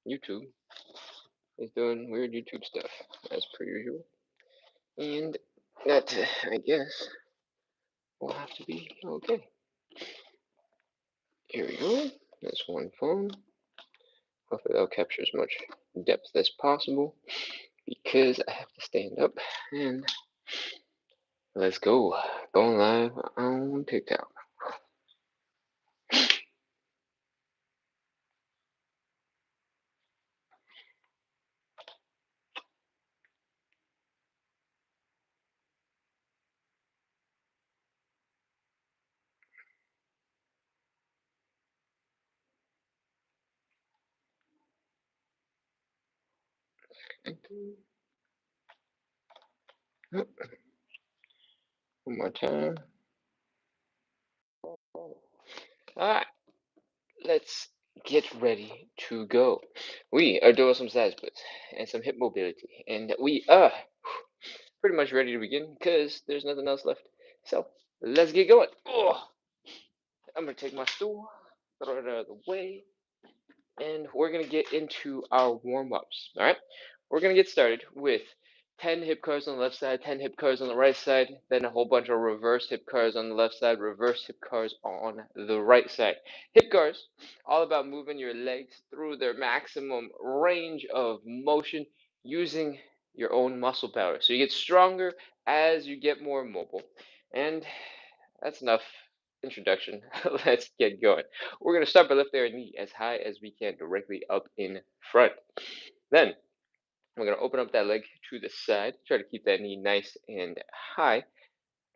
YouTube is doing weird YouTube stuff as per usual, and that I guess will have to be okay. Here we go. That's one phone. Hopefully that'll capture as much depth as possible because I have to stand up and let's go. Going live on TikTok. One more time. Alright, let's get ready to go. We are doing some side splits and some hip mobility, and we are pretty much ready to begin because there's nothing else left. So let's get going. Oh, I'm gonna take my stool, throw it out of the way, and we're gonna get into our warm-ups. All right, we're gonna get started with 10 hip curls on the left side, 10 hip curls on the right side, then a whole bunch of reverse hip curls on the left side, reverse hip curls on the right side. Hip curls, all about moving your legs through their maximum range of motion using your own muscle power. So you get stronger as you get more mobile. And that's enough introduction. Let's get going. We're going to start by lifting our knee as high as we can directly up in front. Then we're going to open up that leg to the side. Try to keep that knee nice and high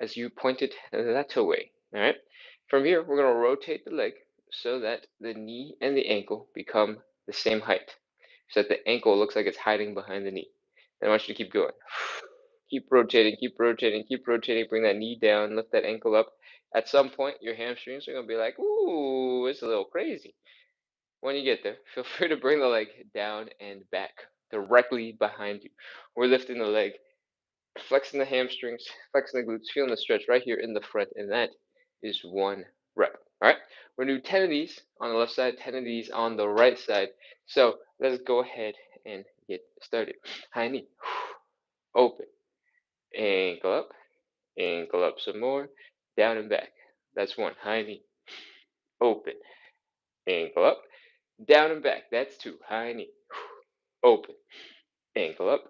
as you point it that way. All right. From here, we're going to rotate the leg so that the knee and the ankle become the same height, so that the ankle looks like it's hiding behind the knee. Then I want you to keep going. Keep rotating, keep rotating, keep rotating. Bring that knee down, lift that ankle up. At some point, your hamstrings are going to be like, ooh, it's a little crazy. When you get there, feel free to bring the leg down and back directly behind you. We're lifting the leg, flexing the hamstrings, flexing the glutes, feeling the stretch right here in the front, and that is one rep. All right, we're going to do 10 of these on the left side, 10 of these on the right side. So let's go ahead and get started. High knee, open, ankle up some more, down and back. That's one. High knee, open, ankle up, down and back. That's two. High knee, open, ankle up,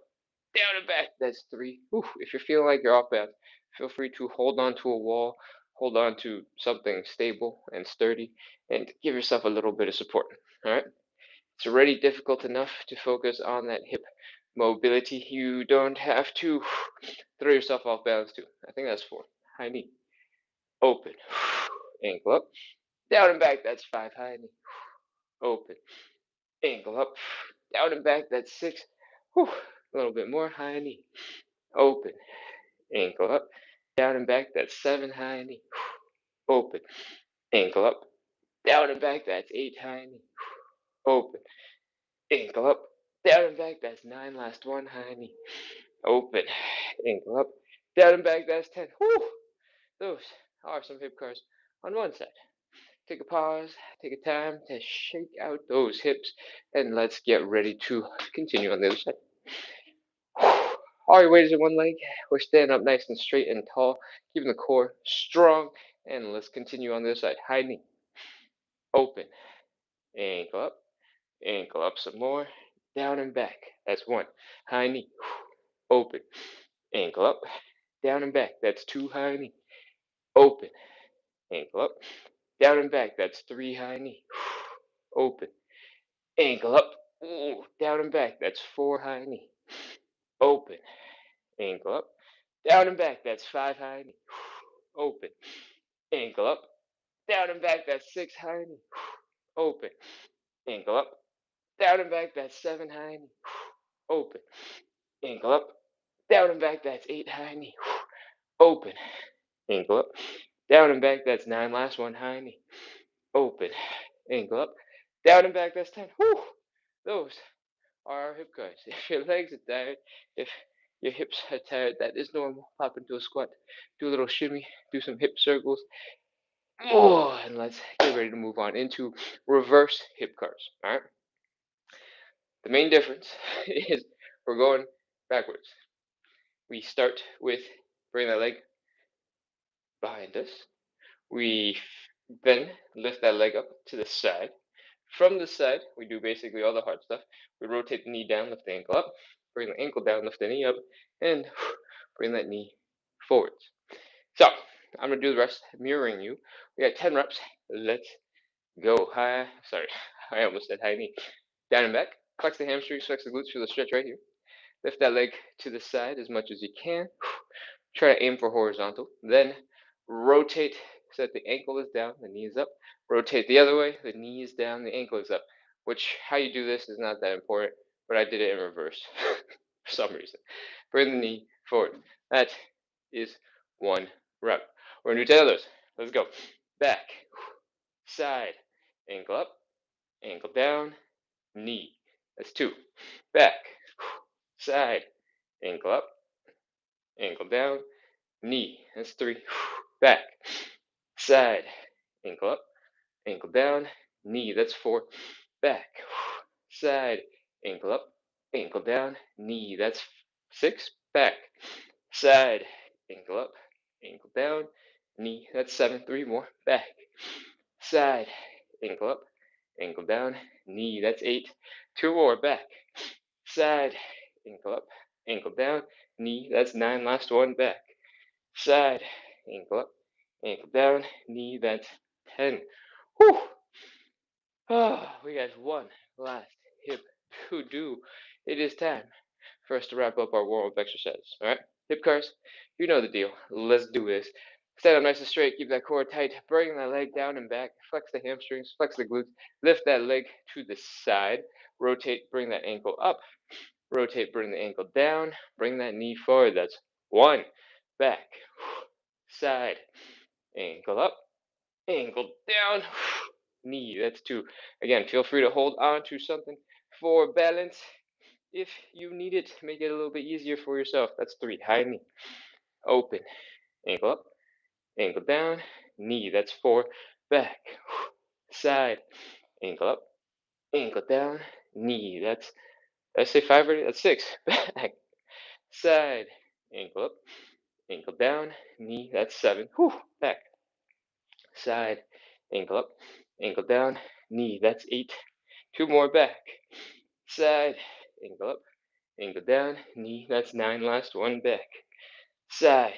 down and back. That's three. If you're feeling like you're off balance, feel free to hold on to a wall, hold on to something stable and sturdy, and give yourself a little bit of support. All right. It's already difficult enough to focus on that hip mobility. You don't have to throw yourself off balance too. I think that's four. High knee, open, ankle up, down and back. That's five. High knee, open, ankle up, down and back. That's six. A little bit more. High knee, open, ankle up, down and back. That's seven. High knee, open, ankle up, down and back. That's eight. High knee, open, ankle up, down and back. That's nine. Last one. High knee, open, ankle up, down and back. That's 10. Those are some hip curls on one side. Take a pause, take a time to shake out those hips, and let's get ready to continue on the other side. All your weight is in one leg. We're standing up nice and straight and tall, keeping the core strong, and let's continue on the other side. High knee, open, ankle up some more, down and back. That's one. High knee, open, ankle up, down and back. That's two. High knee, open, ankle up, down and back. That's three. High knee, open, ankle up, down and back. That's four. High knee, open, ankle up, down and back. That's five. High knee, open, ankle up, down and back. That's six. High knee, open, ankle up, down and back. That's seven. High knee, open, ankle up, down and back. That's eight. High knee, open, ankle up, down and back. That's nine. Last one. High knee, open, ankle up, down and back. That's 10. Those are our hip curls. If your legs are tired, if your hips are tired, that is normal. Pop into a squat, do a little shimmy, do some hip circles. And let's get ready to move on into reverse hip curls. All right. The main difference is we're going backwards. We start with bring that leg behind us. We then lift that leg up to the side. From the side, we do basically all the hard stuff. We rotate the knee down, lift the ankle up, bring the ankle down, lift the knee up, and bring that knee forwards. So, I'm going to do the rest mirroring you. We got 10 reps. Let's go. Sorry, I almost said high knee. Down and back. Flex the hamstrings, flex the glutes, feel the stretch right here. Lift that leg to the side as much as you can. Try to aim for horizontal. Then rotate so that the ankle is down, the knee is up. Rotate the other way, the knee is down, the ankle is up. Which, how you do this is not that important, but I did it in reverse for some reason. Bring the knee forward. That is one rep. We're going to do 10 of those. Let's go. Back, side, ankle up, ankle down, knee. That's 2. Back, side, ankle up, ankle down, knee. That's 3. Back, side, ankle up, ankle down, knee. That's 4. Back, side, ankle up, ankle down, knee. That's 6. Back, side, ankle up, ankle down, knee. That's 7. 3 more. Back, side, ankle up, ankle down, knee. That's 8. 2 more. Back, side, ankle up, ankle down, knee. That's 9. Last one. Back, side, ankle up, ankle down, knee. That's 10. Whew. We got one last hip to do. It is time for us to wrap up our warm-up exercise. All right, hip cars, you know the deal. Let's do this. Stand up nice and straight. Keep that core tight. Bring that leg down and back. Flex the hamstrings. Flex the glutes. Lift that leg to the side. Rotate. Bring that ankle up. Rotate. Bring the ankle down. Bring that knee forward. That's 1. Back. Side. Ankle up. Ankle down. Knee. That's 2. Again, feel free to hold on to something for balance if you need it. Make it a little bit easier for yourself. That's 3. High knee. Open. Ankle up. Ankle down. Knee. That's 4. Back. Side. Ankle up. Ankle down. Knee. Did I say 5 already? That's 6. Back. Side. Ankle up. Ankle down. Knee. That's 7. Back. Side. Ankle up. Ankle down. Knee. That's 8. 2 more. Back. Side. Ankle up. Ankle down. Knee. That's 9. Last one. Back. Side.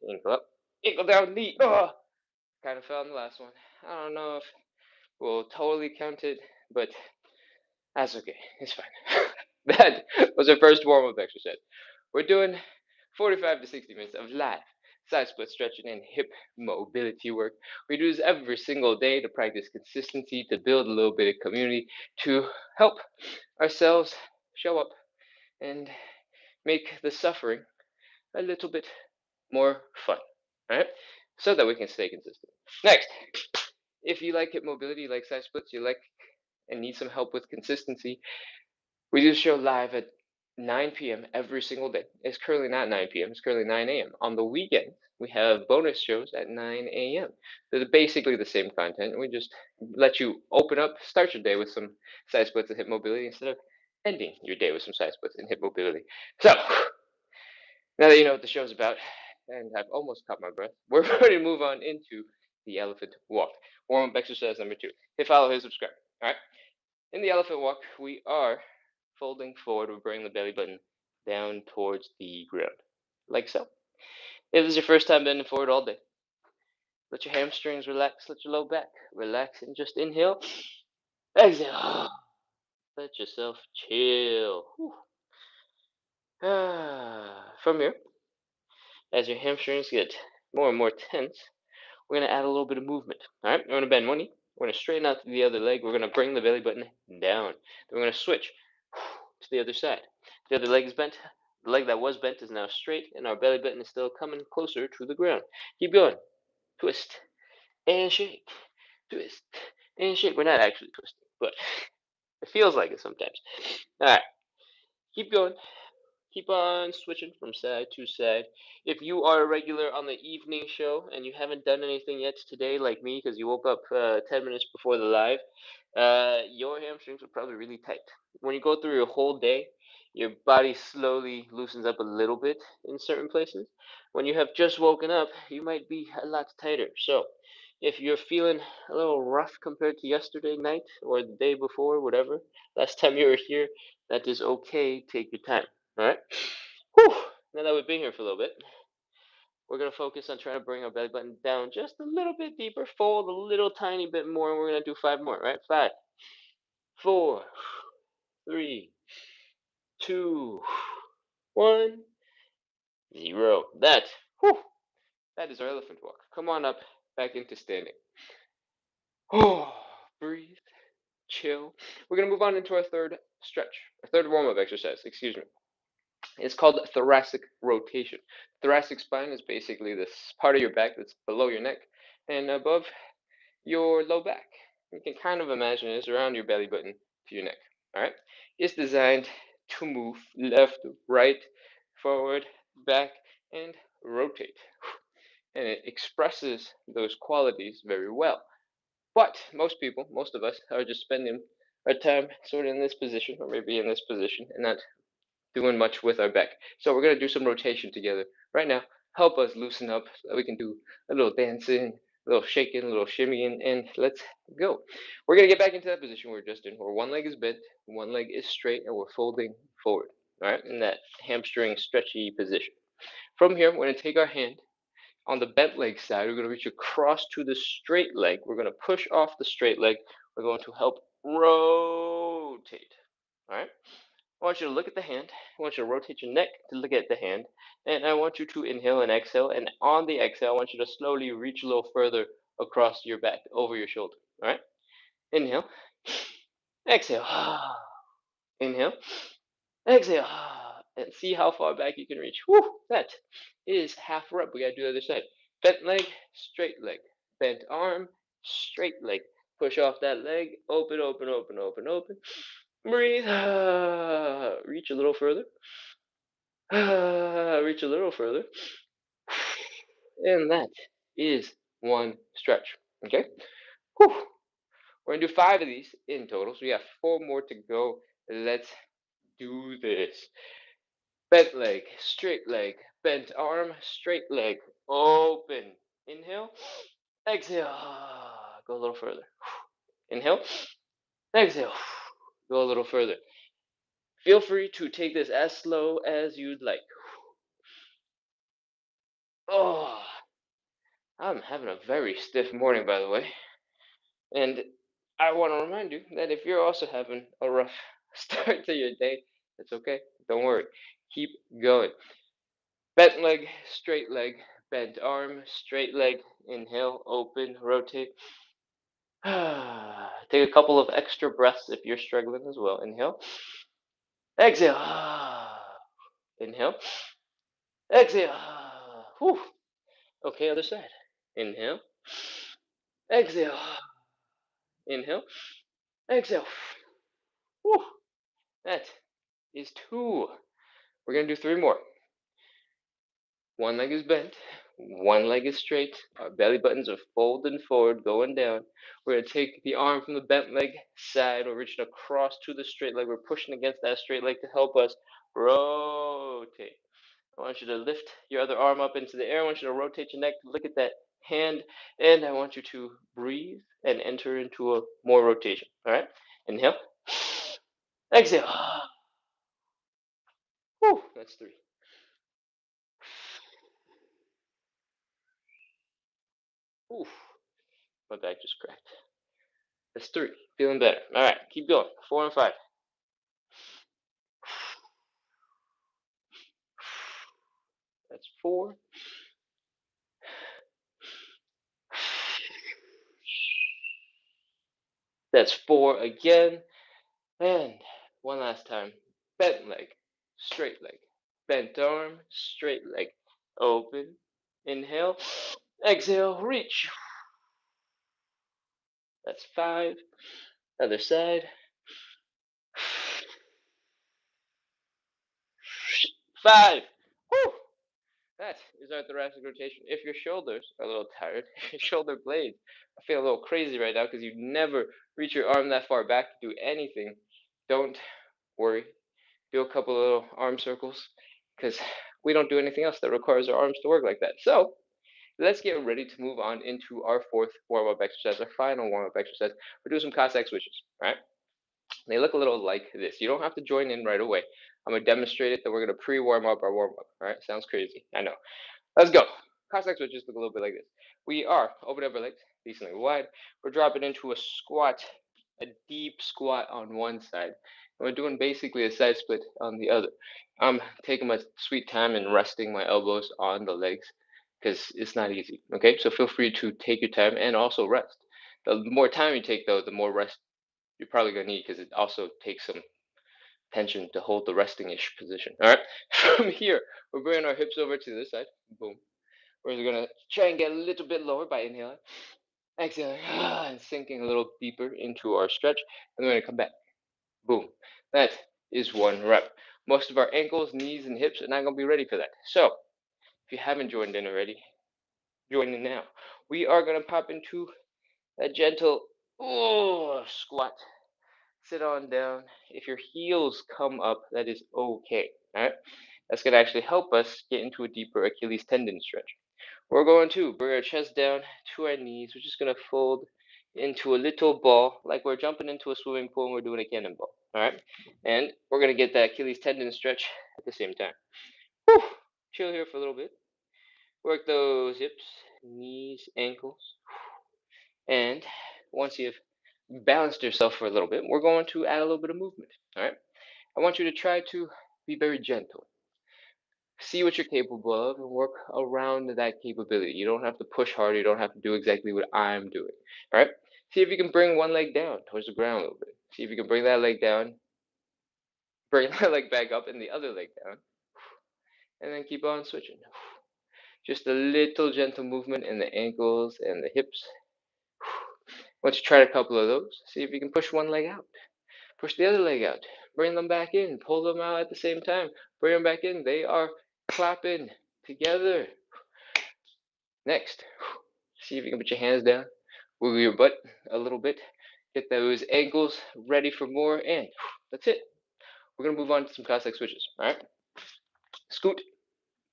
Ankle up. Ankle down. Knee. Kind of fell on the last one. I don't know if we'll totally count it, but that's okay. It's fine. That was our first warm-up exercise. We're doing 45 to 60 minutes of live side split stretching and hip mobility work. We do this every single day to practice consistency, to build a little bit of community, to help ourselves show up and make the suffering a little bit more fun, right? So that we can stay consistent. Next, if you like hip mobility, you like side splits, you like and need some help with consistency, we do the show live at 9 p.m. every single day. It's currently not 9 p.m., it's currently 9 a.m. On the weekends, we have bonus shows at 9 a.m. They're basically the same content. We just let you open up, start your day with some side splits and hip mobility instead of ending your day with some side splits and hip mobility. So, now that you know what the show's about, and I've almost caught my breath, we're ready to move on into the elephant walk. Warm-up exercise number 2. Hit follow, hit subscribe. All right. In the elephant walk, we are folding forward. We're bringing the belly button down towards the ground, like so. If this is your first time bending forward all day, let your hamstrings relax, let your low back relax, and just inhale, exhale. Let yourself chill. From here, as your hamstrings get more and more tense, we're going to add a little bit of movement. All right, we're going to bend one knee. We're going to straighten out the other leg. We're going to bring the belly button down. Then we're going to switch to the other side. The other leg is bent. The leg that was bent is now straight, and our belly button is still coming closer to the ground. Keep going. Twist and shake. Twist and shake. We're not actually twisting, but it feels like it sometimes. All right. Keep going. Keep on switching from side to side. If you are a regular on the evening show and you haven't done anything yet today, like me, because you woke up 10 minutes before the live, your hamstrings are probably really tight. When you go through your whole day, your body slowly loosens up a little bit in certain places. When you have just woken up, you might be a lot tighter. So, if you're feeling a little rough compared to yesterday night or the day before, whatever, last time you were here, that is okay. Take your time. All right. Whew. Now that we've been here for a little bit, we're going to focus on trying to bring our belly button down just a little bit deeper, fold a little tiny bit more, and we're going to do 5 more, right? 5, 4, 3, 2, 1, 0. Whew, that is our elephant walk. Come on up, back into standing. Oh, breathe, chill. We're going to move on into our third stretch, our third warm-up exercise, excuse me. It's called thoracic rotation. Thoracic spine is basically this part of your back that's below your neck and above your low back. You can kind of imagine it's around your belly button to your neck. All right. It's designed to move left, right, forward, back, and rotate. And it expresses those qualities very well. But most people, most of us, are just spending our time sort of in this position or maybe in this position and not doing much with our back. So we're going to do some rotation together right now. Help us loosen up so that we can do a little dancing, a little shaking, a little shimmying, and let's go. We're going to get back into that position we were just in, where one leg is bent, one leg is straight, and we're folding forward. All right, in that hamstring stretchy position. From here, we're going to take our hand on the bent leg side. We're going to reach across to the straight leg. We're going to push off the straight leg. We're going to help rotate. All right. I want you to look at the hand. I want you to rotate your neck to look at the hand. And I want you to inhale and exhale. And on the exhale, I want you to slowly reach a little further across your back, over your shoulder. All right? Inhale. Exhale. Inhale. Exhale. And see how far back you can reach. Whew, that is half rep. We got to do the other side. Bent leg, straight leg. Bent arm, straight leg. Push off that leg. Open, open, open, open, open. Breathe. Reach a little further. Reach a little further. And that is one stretch. Okay? Whew. We're going to do 5 of these in total. So we have 4 more to go. Let's do this. Bent leg, straight leg, bent arm, straight leg. Open. Inhale. Exhale. Go a little further. Inhale. Exhale. Go a little further. Feel free to take this as slow as you'd like. Oh, I'm having a very stiff morning, by the way. And I want to remind you that if you're also having a rough start to your day, it's okay. Don't worry. Keep going. Bent leg, straight leg, bent arm, straight leg. Inhale, open, rotate. Take a couple of extra breaths if you're struggling as well. Inhale. Exhale. Inhale. Exhale. Whew. Okay, other side. Inhale. Exhale. Inhale. Exhale. Whew. That is 2. We're going to do 3 more. One leg is bent, one leg is straight. Our belly buttons are folding forward, going down. We're going to take the arm from the bent leg side. We're reaching across to the straight leg. We're pushing against that straight leg to help us rotate. I want you to lift your other arm up into the air. I want you to rotate your neck to look at that hand. And I want you to breathe and enter into a more rotation. All right? Inhale. Exhale. Whew, that's 3. Oof, my back just cracked. That's 3. Feeling better. All right, keep going. 4 and 5. That's 4. That's 4 again. And one last time. Bent leg, straight leg. Bent arm, straight leg. Open. Inhale. Exhale. Reach. That's 5. Other side. 5. Woo! That is our thoracic rotation. If your shoulders are a little tired, if your shoulder blades are feeling a little crazy right now because you never reach your arm that far back to do anything, don't worry. Do a couple of little arm circles because we don't do anything else that requires our arms to work like that. So let's get ready to move on into our fourth warm-up exercise, our final warm-up exercise. We're doing some Cossack switches, right? They look a little like this. You don't have to join in right away. I'm going to demonstrate it, then we're going to pre-warm up our warm-up, all right? Sounds crazy, I know. Let's go. Cossack switches look a little bit like this. We are over the upper legs, decently wide. We're dropping into a squat, a deep squat on one side. And we're doing basically a side split on the other. I'm taking my sweet time and resting my elbows on the legs because it's not easy. Okay, so feel free to take your time and also rest. The more time you take, though, the more rest you're probably gonna need because it also takes some tension to hold the resting-ish position. All right. From here, we're bringing our hips over to this side. Boom. We're gonna try and get a little bit lower by inhaling, exhaling, and sinking a little deeper into our stretch. And we're gonna come back. Boom. That is one rep. Most of our ankles, knees, and hips are not gonna be ready for that. So if you haven't joined in already, join in now. We are gonna pop into a gentle squat. Sit on down. If your heels come up, that is okay. All right. That's gonna actually help us get into a deeper Achilles tendon stretch. We're going to bring our chest down to our knees. We're just going to fold into a little ball, like we're jumping into a swimming pool and we're doing a cannonball. All right. And we're going to get that Achilles tendon stretch at the same time. Whew. Chill here for a little bit. Work those hips, knees, ankles. And once you've balanced yourself for a little bit, we're going to add a little bit of movement. All right. I want you to try to be very gentle. See what you're capable of and work around that capability. You don't have to push hard. You don't have to do exactly what I'm doing. All right. See if you can bring one leg down towards the ground a little bit. See if you can bring that leg down, bring that leg back up, and the other leg down, and then keep on switching. Just a little gentle movement in the ankles and the hips. Once you try a couple of those, see if you can push one leg out, push the other leg out, bring them back in, pull them out at the same time, bring them back in. They are clapping together. Next, see if you can put your hands down, wiggle your butt a little bit, get those ankles ready for more, and that's it. We're going to move on to some Cossack switches, all right? Scoot.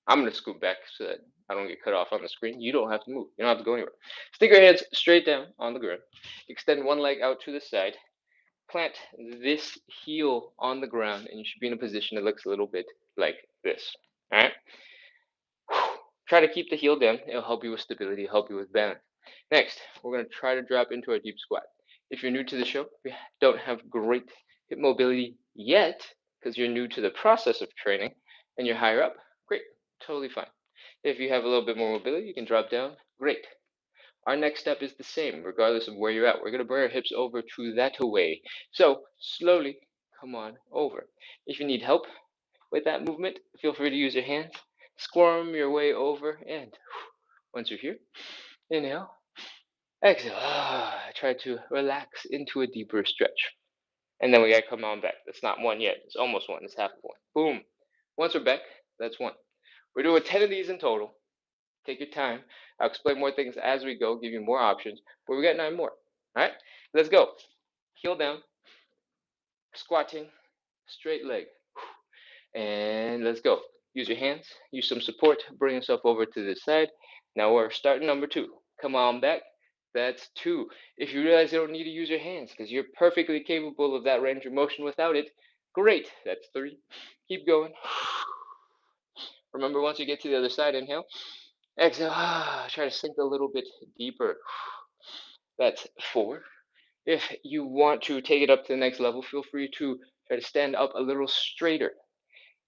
I'm going to scoot back so that I don't get cut off on the screen. You don't have to move. You don't have to go anywhere. Stick your hands straight down on the ground. Extend one leg out to the side. Plant this heel on the ground, and you should be in a position that looks a little bit like this, all right? Try to keep the heel down. It'll help you with stability, help you with balance. Next, we're going to try to drop into our deep squat. If you're new to the show, we don't have great hip mobility yet because you're new to the process of training and you're higher up, great, totally fine. If you have a little bit more mobility, you can drop down, great. Our next step is the same, regardless of where you're at. We're going to bring our hips over to that way. So slowly come on over. If you need help with that movement, feel free to use your hands. Squirm your way over, and once you're here, inhale, exhale. Try to relax into a deeper stretch. And then we gotta come on back. That's not one yet. It's almost one. It's half of one. Boom. Once we're back, that's one. We're doing 10 of these in total. Take your time. I'll explain more things as we go, give you more options, but we got 9 more. All right, let's go. Heel down, squatting, straight leg. And let's go. Use your hands, use some support, bring yourself over to this side. Now we're starting number 2. Come on back. That's 2. If you realize you don't need to use your hands because you're perfectly capable of that range of motion without it, great. That's 3. Keep going. Remember, once you get to the other side, inhale. Exhale. Try to sink a little bit deeper. That's 4. If you want to take it up to the next level, feel free to try to stand up a little straighter.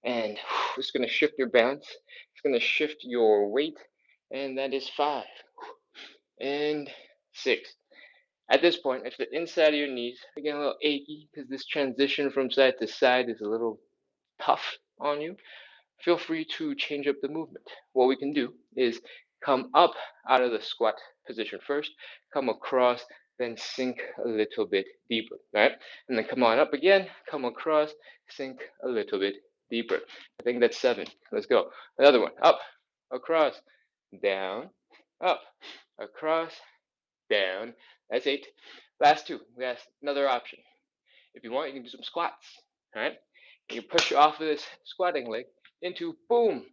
And it's going to shift your balance. It's going to shift your weight. And that is 5. And 6. At this point, if the inside of your knees are getting a little achy because this transition from side to side is a little tough on you, feel free to change up the movement. What we can do is come up out of the squat position first, come across, then sink a little bit deeper, right? And then come on up again, come across, sink a little bit deeper. I think that's 7. Let's go. Another one, up, across, down, up, across, down. That's 8. Last 2. We have another option. If you want, you can do some squats. All right. You push off of this squatting leg into boom,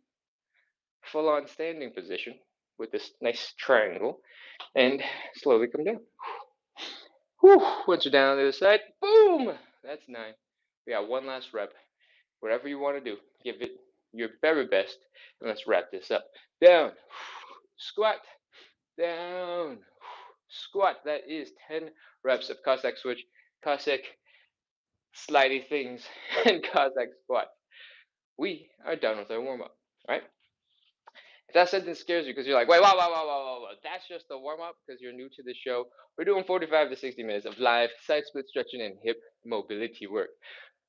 full on standing position with this nice triangle, and slowly come down. Whew. Once you're down on the other side, boom. That's 9. We got one last rep. Whatever you want to do, give it your very best, and let's wrap this up. Down, squat, down, squat. That is 10 reps of Cossack switch, Cossack slidey things, and Cossack squat. We are done with our warm up. All right. If that sentence scares you because you're like, wait, wow, that's just the warm up because you're new to the show. We're doing 45 to 60 minutes of live side split stretching and hip mobility work.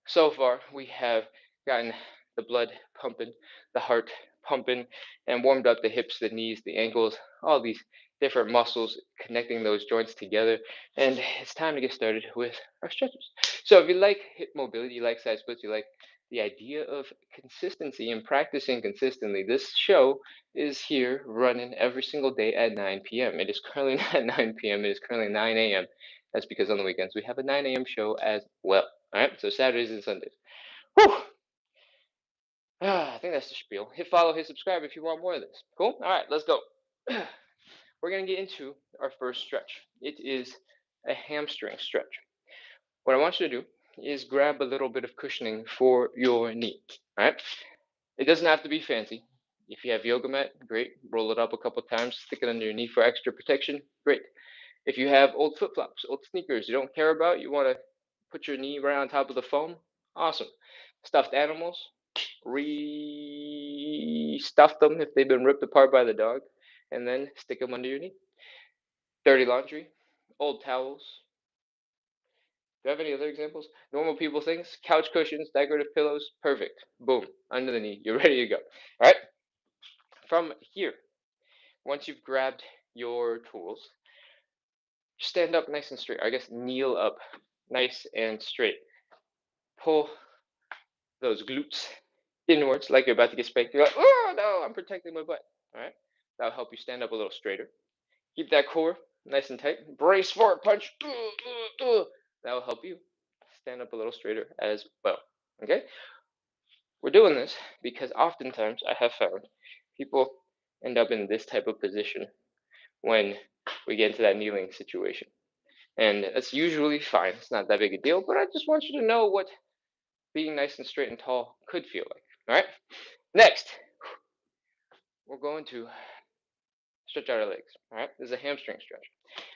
So far, we have gotten the blood pumping, the heart pumping, and warmed up the hips, the knees, the ankles, all these different muscles connecting those joints together. And it's time to get started with our stretches. So if you like hip mobility, you like side splits, you like the idea of consistency and practicing consistently, this show is here running every single day at 9 p.m. It is currently not at 9 p.m. It is currently 9 a.m. That's because on the weekends we have a 9 a.m. show as well. All right, so Saturdays and Sundays. Whew. I think that's the spiel. Hit follow, hit subscribe if you want more of this. Cool? All right, let's go. We're going to get into our first stretch. It is a hamstring stretch. What I want you to do is grab a little bit of cushioning for your knee. All right? It doesn't have to be fancy. If you have yoga mat, great. Roll it up a couple times, stick it under your knee for extra protection, great. If you have old flip flops, old sneakers you don't care about, you want to put your knee right on top of the foam, awesome. Stuffed animals, re-stuff them if they've been ripped apart by the dog, and then stick them under your knee. Dirty laundry, old towels. Do you have any other examples? Normal people things, couch cushions, decorative pillows, perfect. Boom, under the knee, you're ready to go. All right, from here, once you've grabbed your tools, stand up nice and straight. I guess kneel up nice and straight. Pull those glutes inwards like you're about to get spanked. You're like, oh no, I'm protecting my butt. All right, that'll help you stand up a little straighter. Keep that core nice and tight. Brace for it, punch. That'll help you stand up a little straighter as well. Okay, we're doing this because oftentimes I have found people end up in this type of position when we get into that kneeling situation. And that's usually fine. It's not that big a deal, but I just want you to know what being nice and straight and tall could feel like. All right. Next, we're going to stretch out our legs. All right. This is a hamstring stretch.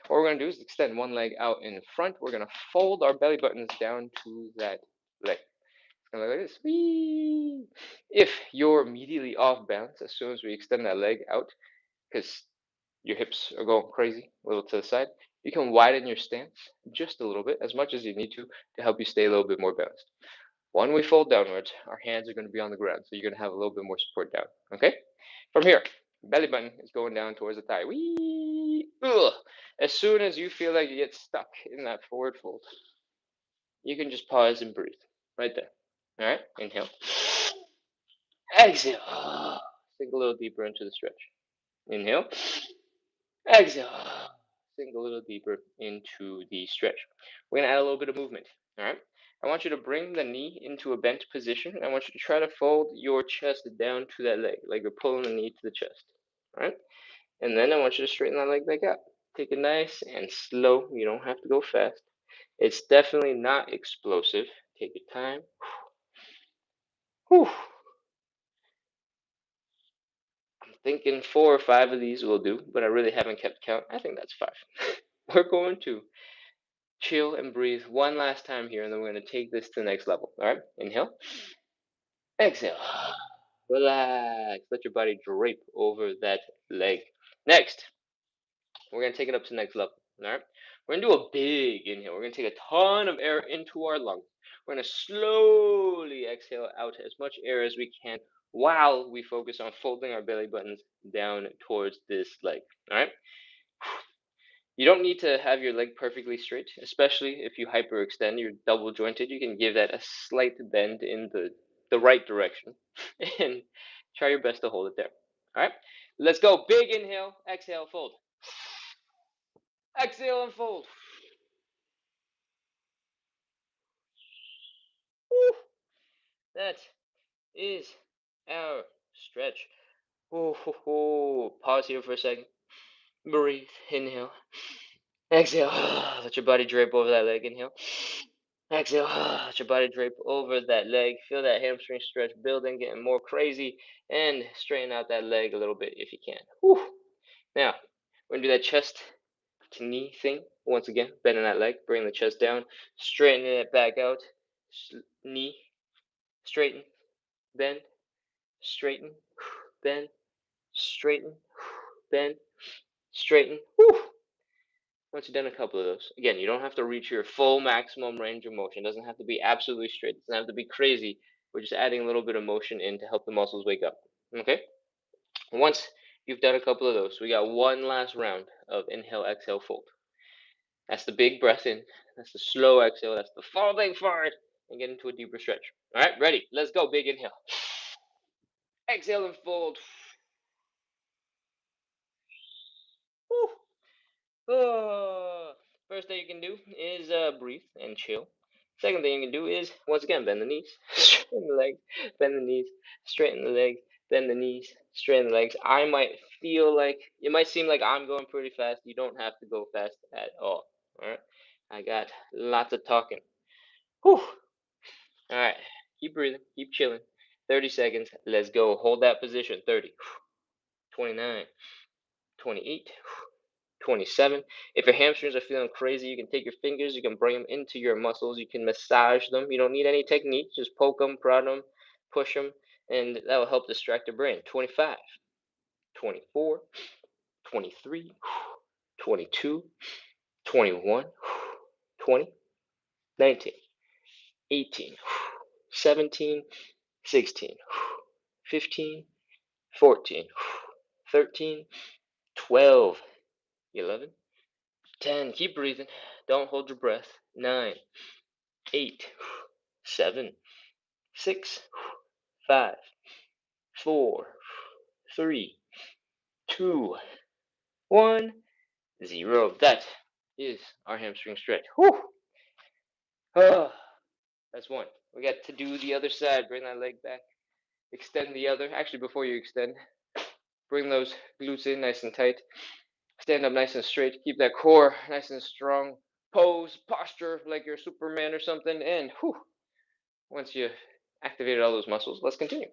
What we're going to do is extend one leg out in front. We're going to fold our belly buttons down to that leg. It's going to look like this. Whee! If you're immediately off balance as soon as we extend that leg out, because your hips are going crazy a little to the side, you can widen your stance just a little bit, as much as you need to help you stay a little bit more balanced. When we fold downwards, our hands are going to be on the ground, so you're going to have a little bit more support down. Okay? From here, belly button is going down towards the thigh. Whee! Ugh. As soon as you feel like you get stuck in that forward fold, you can just pause and breathe right there. All right? Inhale. Exhale. Sink a little deeper into the stretch. Inhale. Exhale. Sink a little deeper into the stretch. We're going to add a little bit of movement. All right? I want you to bring the knee into a bent position. I want you to try to fold your chest down to that leg, like you're pulling the knee to the chest. All right? And then I want you to straighten that leg back up. Take it nice and slow. You don't have to go fast. It's definitely not explosive. Take your time. Whew. I'm thinking 4 or 5 of these will do, but I really haven't kept count. I think that's 5. We're going to chill and breathe one last time here, and then we're going to take this to the next level. All right? Inhale. Exhale. Relax. Let your body drape over that leg. Next, we're going to take it up to the next level. All right? We're going to do a big inhale. We're going to take a ton of air into our lungs. We're going to slowly exhale out as much air as we can while we focus on folding our belly buttons down towards this leg. All right? You don't need to have your leg perfectly straight, especially if you hyperextend, you're double jointed. You can give that a slight bend in the right direction and try your best to hold it there. All right, let's go. Big inhale, exhale, fold. Exhale and fold. Woo. That is our stretch. Pause here for a second. Breathe. Inhale. Exhale. Let your body drape over that leg. Inhale. Exhale. Let your body drape over that leg. Feel that hamstring stretch building, getting more crazy, and straighten out that leg a little bit if you can. Whew. Now, we're gonna do that chest to knee thing once again. Bending that leg, bring the chest down, straightening it back out. Knee, straighten, bend, straighten, bend, straighten, bend, straighten. Whew. Once you've done a couple of those, again, you don't have to reach your full maximum range of motion. It doesn't have to be absolutely straight. It doesn't have to be crazy. We're just adding a little bit of motion in to help the muscles wake up. Okay? Once you've done a couple of those, we got one last round of inhale, exhale, fold. That's the big breath in. That's the slow exhale. That's the falling forward and get into a deeper stretch. All right, ready? Let's go. Big inhale. Exhale and fold. Woo. First thing you can do is breathe and chill. Second thing you can do is, once again, bend the knees, straighten the legs, bend the knees, straighten the legs, bend the knees, straighten the legs. I might feel like, it might seem like I'm going pretty fast. You don't have to go fast at all. All right? I got lots of talking. Whew. All right. Keep breathing. Keep chilling. 30 seconds. Let's go. Hold that position. 30, 29, 28, 27. If your hamstrings are feeling crazy, you can take your fingers, you can bring them into your muscles, you can massage them. You don't need any technique, just poke them, prod them, push them, and that will help distract the brain. 25, 24, 23, 22, 21, 20, 19, 18, 17, 16, 15, 14, 13, 12, 11, 10. Keep breathing. Don't hold your breath. 9, 8, 7, 6, 5, 4, 3, 2, 1, 0. That is our hamstring stretch. Whew. Oh, that's one. We got to do the other side. Bring that leg back. Extend the other. Actually, before you extend, bring those glutes in nice and tight. Stand up nice and straight. Keep that core nice and strong. Pose, posture like you're Superman or something. And whew, once you activated all those muscles, let's continue.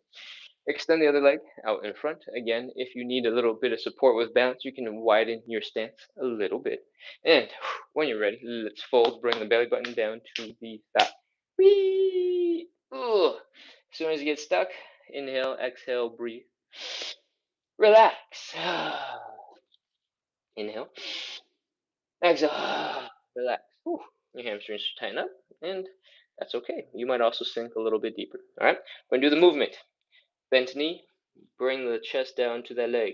Extend the other leg out in front. Again, if you need a little bit of support with balance, you can widen your stance a little bit. And when you're ready, let's fold. Bring the belly button down to the thigh. Whee! Ugh. As soon as you get stuck, inhale, exhale, breathe. Relax. Inhale. Exhale. Relax. Whew. Your hamstrings tighten up, and that's okay. You might also sink a little bit deeper. All right? We're going to do the movement. Bent knee. Bring the chest down to that leg.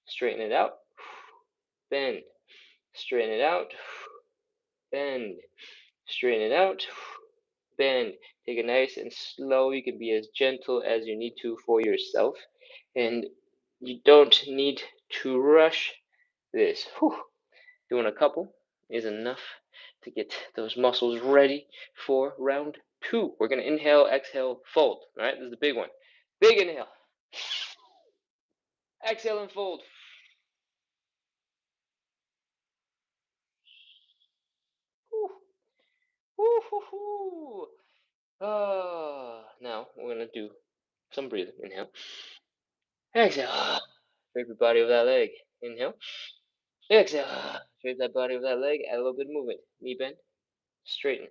Straighten it out. Bend. Straighten it out. Bend. Straighten it out. Bend. Take it nice and slow. You can be as gentle as you need to for yourself. And you don't need to rush this. Whew. Doing a couple is enough to get those muscles ready for round 2. We're going to inhale, exhale, fold. All right, this is the big one. Big inhale. Exhale and fold. Now we're going to do some breathing. Inhale. Exhale. Drape your body over that leg. Inhale. Exhale. Drape that body over that leg. Add a little bit of movement. Knee bend. Straighten.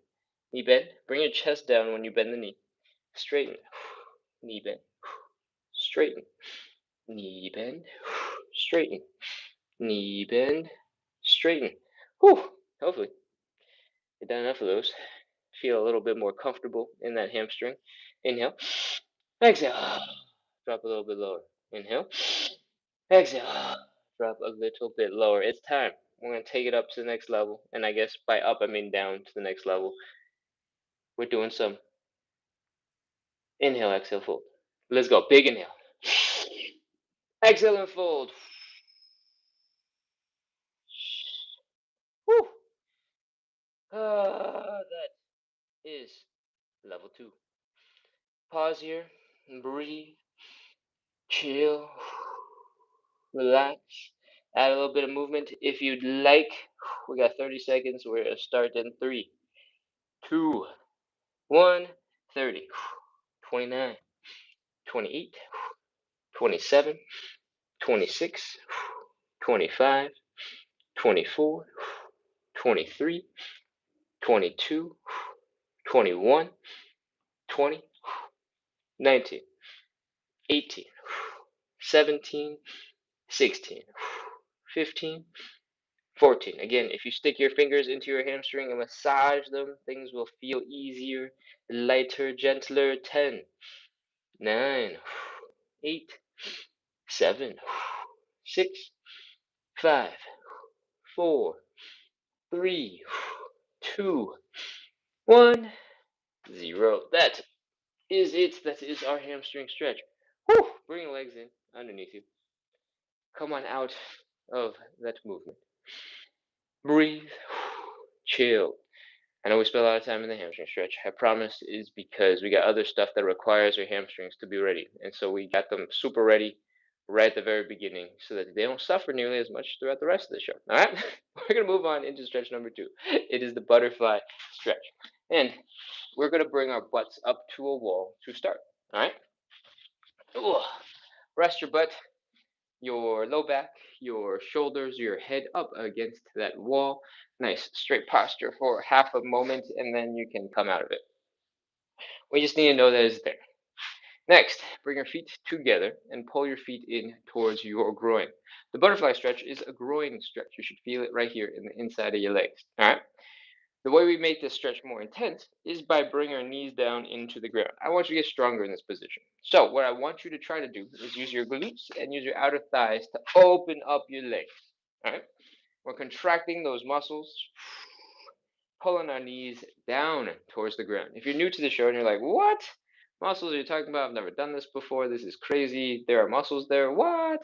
Knee bend. Bring your chest down when you bend the knee. Straighten. Knee bend. Straighten. Knee bend. Straighten. Knee bend. Straighten. Whew. Hopefully, get done enough of those. Feel a little bit more comfortable in that hamstring. Inhale. Exhale. Drop a little bit lower. Inhale. Exhale. Drop a little bit lower. It's time. We're going to take it up to the next level. And I guess by up, I mean down to the next level. We're doing some inhale, exhale, fold. Let's go. Big inhale. Exhale and fold. Whew. That is level 2. Pause here and breathe, chill, relax, add a little bit of movement if you'd like. We got 30 seconds. We're going to start in 3, 2, 1, 30, 29, 28, 27, 26, 25, 24, 23, 22, 21, 20, 19, 18, 17, 16, 15, 14. Again, if you stick your fingers into your hamstring and massage them, things will feel easier, lighter, gentler. 10, 9, 8, 7, 6, 5, 4, 3, 2, 1, 0. That is it. That is our hamstring stretch. Whew. Bring your legs in underneath you. Come on out of that movement. Breathe. Chill. I know we spend a lot of time in the hamstring stretch. I promise is because we got other stuff that requires our hamstrings to be ready. And so we got them super ready right at the very beginning so that they don't suffer nearly as much throughout the rest of the show. All right? We're going to move on into stretch number 2. It is the butterfly stretch. And we're going to bring our butts up to a wall to start. All right? Ooh. Rest your butt, your low back, your shoulders, your head up against that wall. Nice straight posture for half a moment, and then you can come out of it. We just need to know that it's there. Next, bring your feet together and pull your feet in towards your groin. The butterfly stretch is a groin stretch. You should feel it right here in the inside of your legs. All right? The way we make this stretch more intense is by bringing our knees down into the ground. I want you to get stronger in this position. So what I want you to try to do is use your glutes and use your outer thighs to open up your legs. All right? We're contracting those muscles, pulling our knees down towards the ground. If you're new to the show and you're like, what muscles are you talking about? I've never done this before. This is crazy. There are muscles there. What?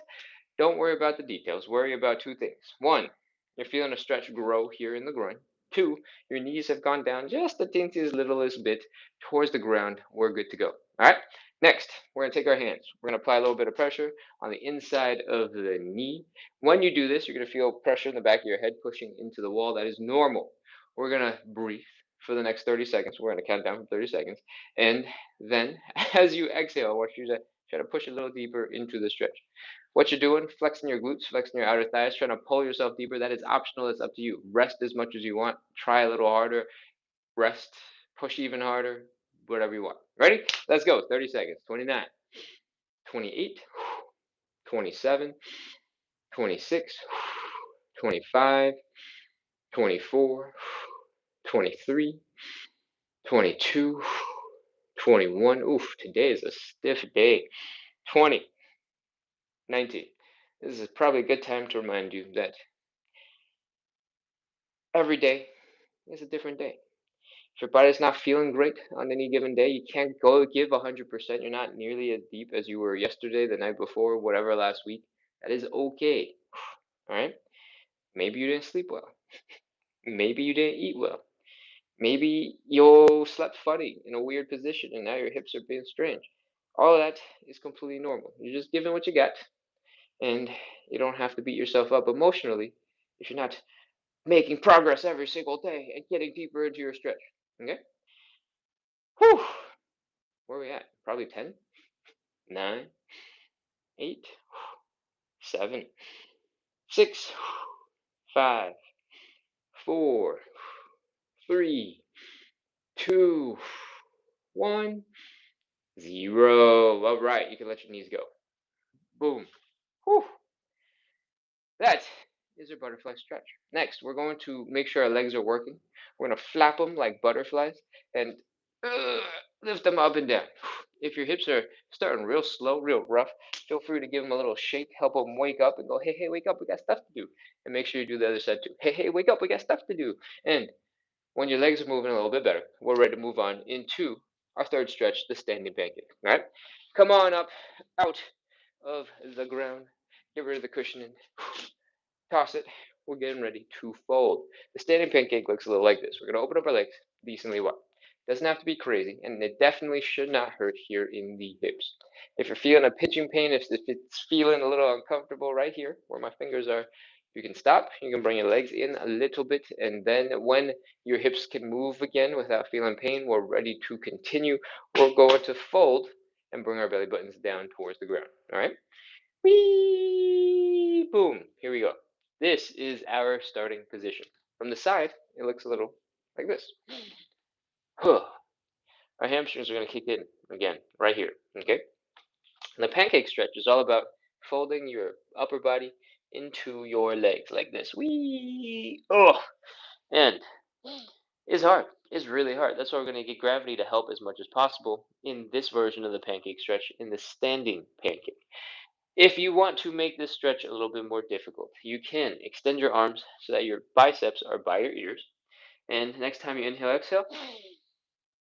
Don't worry about the details. Worry about 2 things. 1, you're feeling a stretch grow here in the groin. 2, your knees have gone down just the teentiest littlest bit towards the ground. We're good to go. All right. Next, we're going to take our hands. We're going to apply a little bit of pressure on the inside of the knee. When you do this, you're going to feel pressure in the back of your head pushing into the wall. That is normal. We're going to breathe for the next 30 seconds. We're going to count down for 30 seconds. And then as you exhale, I want you to try to push a little deeper into the stretch. What you're doing, flexing your glutes, flexing your outer thighs, trying to pull yourself deeper, that is optional. It's up to you. Rest as much as you want. Try a little harder. Rest. Push even harder. Whatever you want. Ready? Let's go. 30 seconds. 29, 28, 27, 26, 25, 24, 23, 22, 21. Oof, today is a stiff day. 20, 19. This is probably a good time to remind you that every day is a different day. If your body's not feeling great on any given day, you can't go give 100%. You're not nearly as deep as you were yesterday, the night before, whatever last week. That is okay. All right? Maybe you didn't sleep well. Maybe you didn't eat well. Maybe you slept funny in a weird position and now your hips are being strange. All of that is completely normal. You're just giving what you got, and you don't have to beat yourself up emotionally if you're not making progress every single day and getting deeper into your stretch. Okay? Whew. Where are we at? Probably 10, 9, 8, 7, 6, 5, 4, 3, 2, 1, 0. All right, you can let your knees go. Boom. Whew. That is your butterfly stretch. Next, we're going to make sure our legs are working. We're going to flap them like butterflies and lift them up and down. If your hips are starting real slow, real rough, feel free to give them a little shake, help them wake up and go, hey, hey, wake up, we got stuff to do. And make sure you do the other side too. Hey, hey, wake up, we got stuff to do. And when your legs are moving a little bit better, we're ready to move on into our third stretch, the standing pancake. All right? Come on up, out of the ground. Get rid of the cushioning. Toss it. We're getting ready to fold. The standing pancake looks a little like this. We're going to open up our legs decently wide. Doesn't have to be crazy, and it definitely should not hurt here in the hips. If you're feeling a pinching pain, if it's feeling a little uncomfortable right here where my fingers are, you can stop. You can bring your legs in a little bit, and then when your hips can move again without feeling pain, we're ready to continue. We're going to fold and bring our belly buttons down towards the ground. All right? Whee! Boom. Here we go. This is our starting position. From the side, it looks a little like this. Our hamstrings are going to kick in again, right here. Okay? And the pancake stretch is all about folding your upper body into your legs like this. Whee! Oh! And it's hard. It's really hard. That's why we're going to get gravity to help as much as possible in this version of the pancake stretch, in the standing pancake. If you want to make this stretch a little bit more difficult, you can extend your arms so that your biceps are by your ears. And next time you inhale, exhale,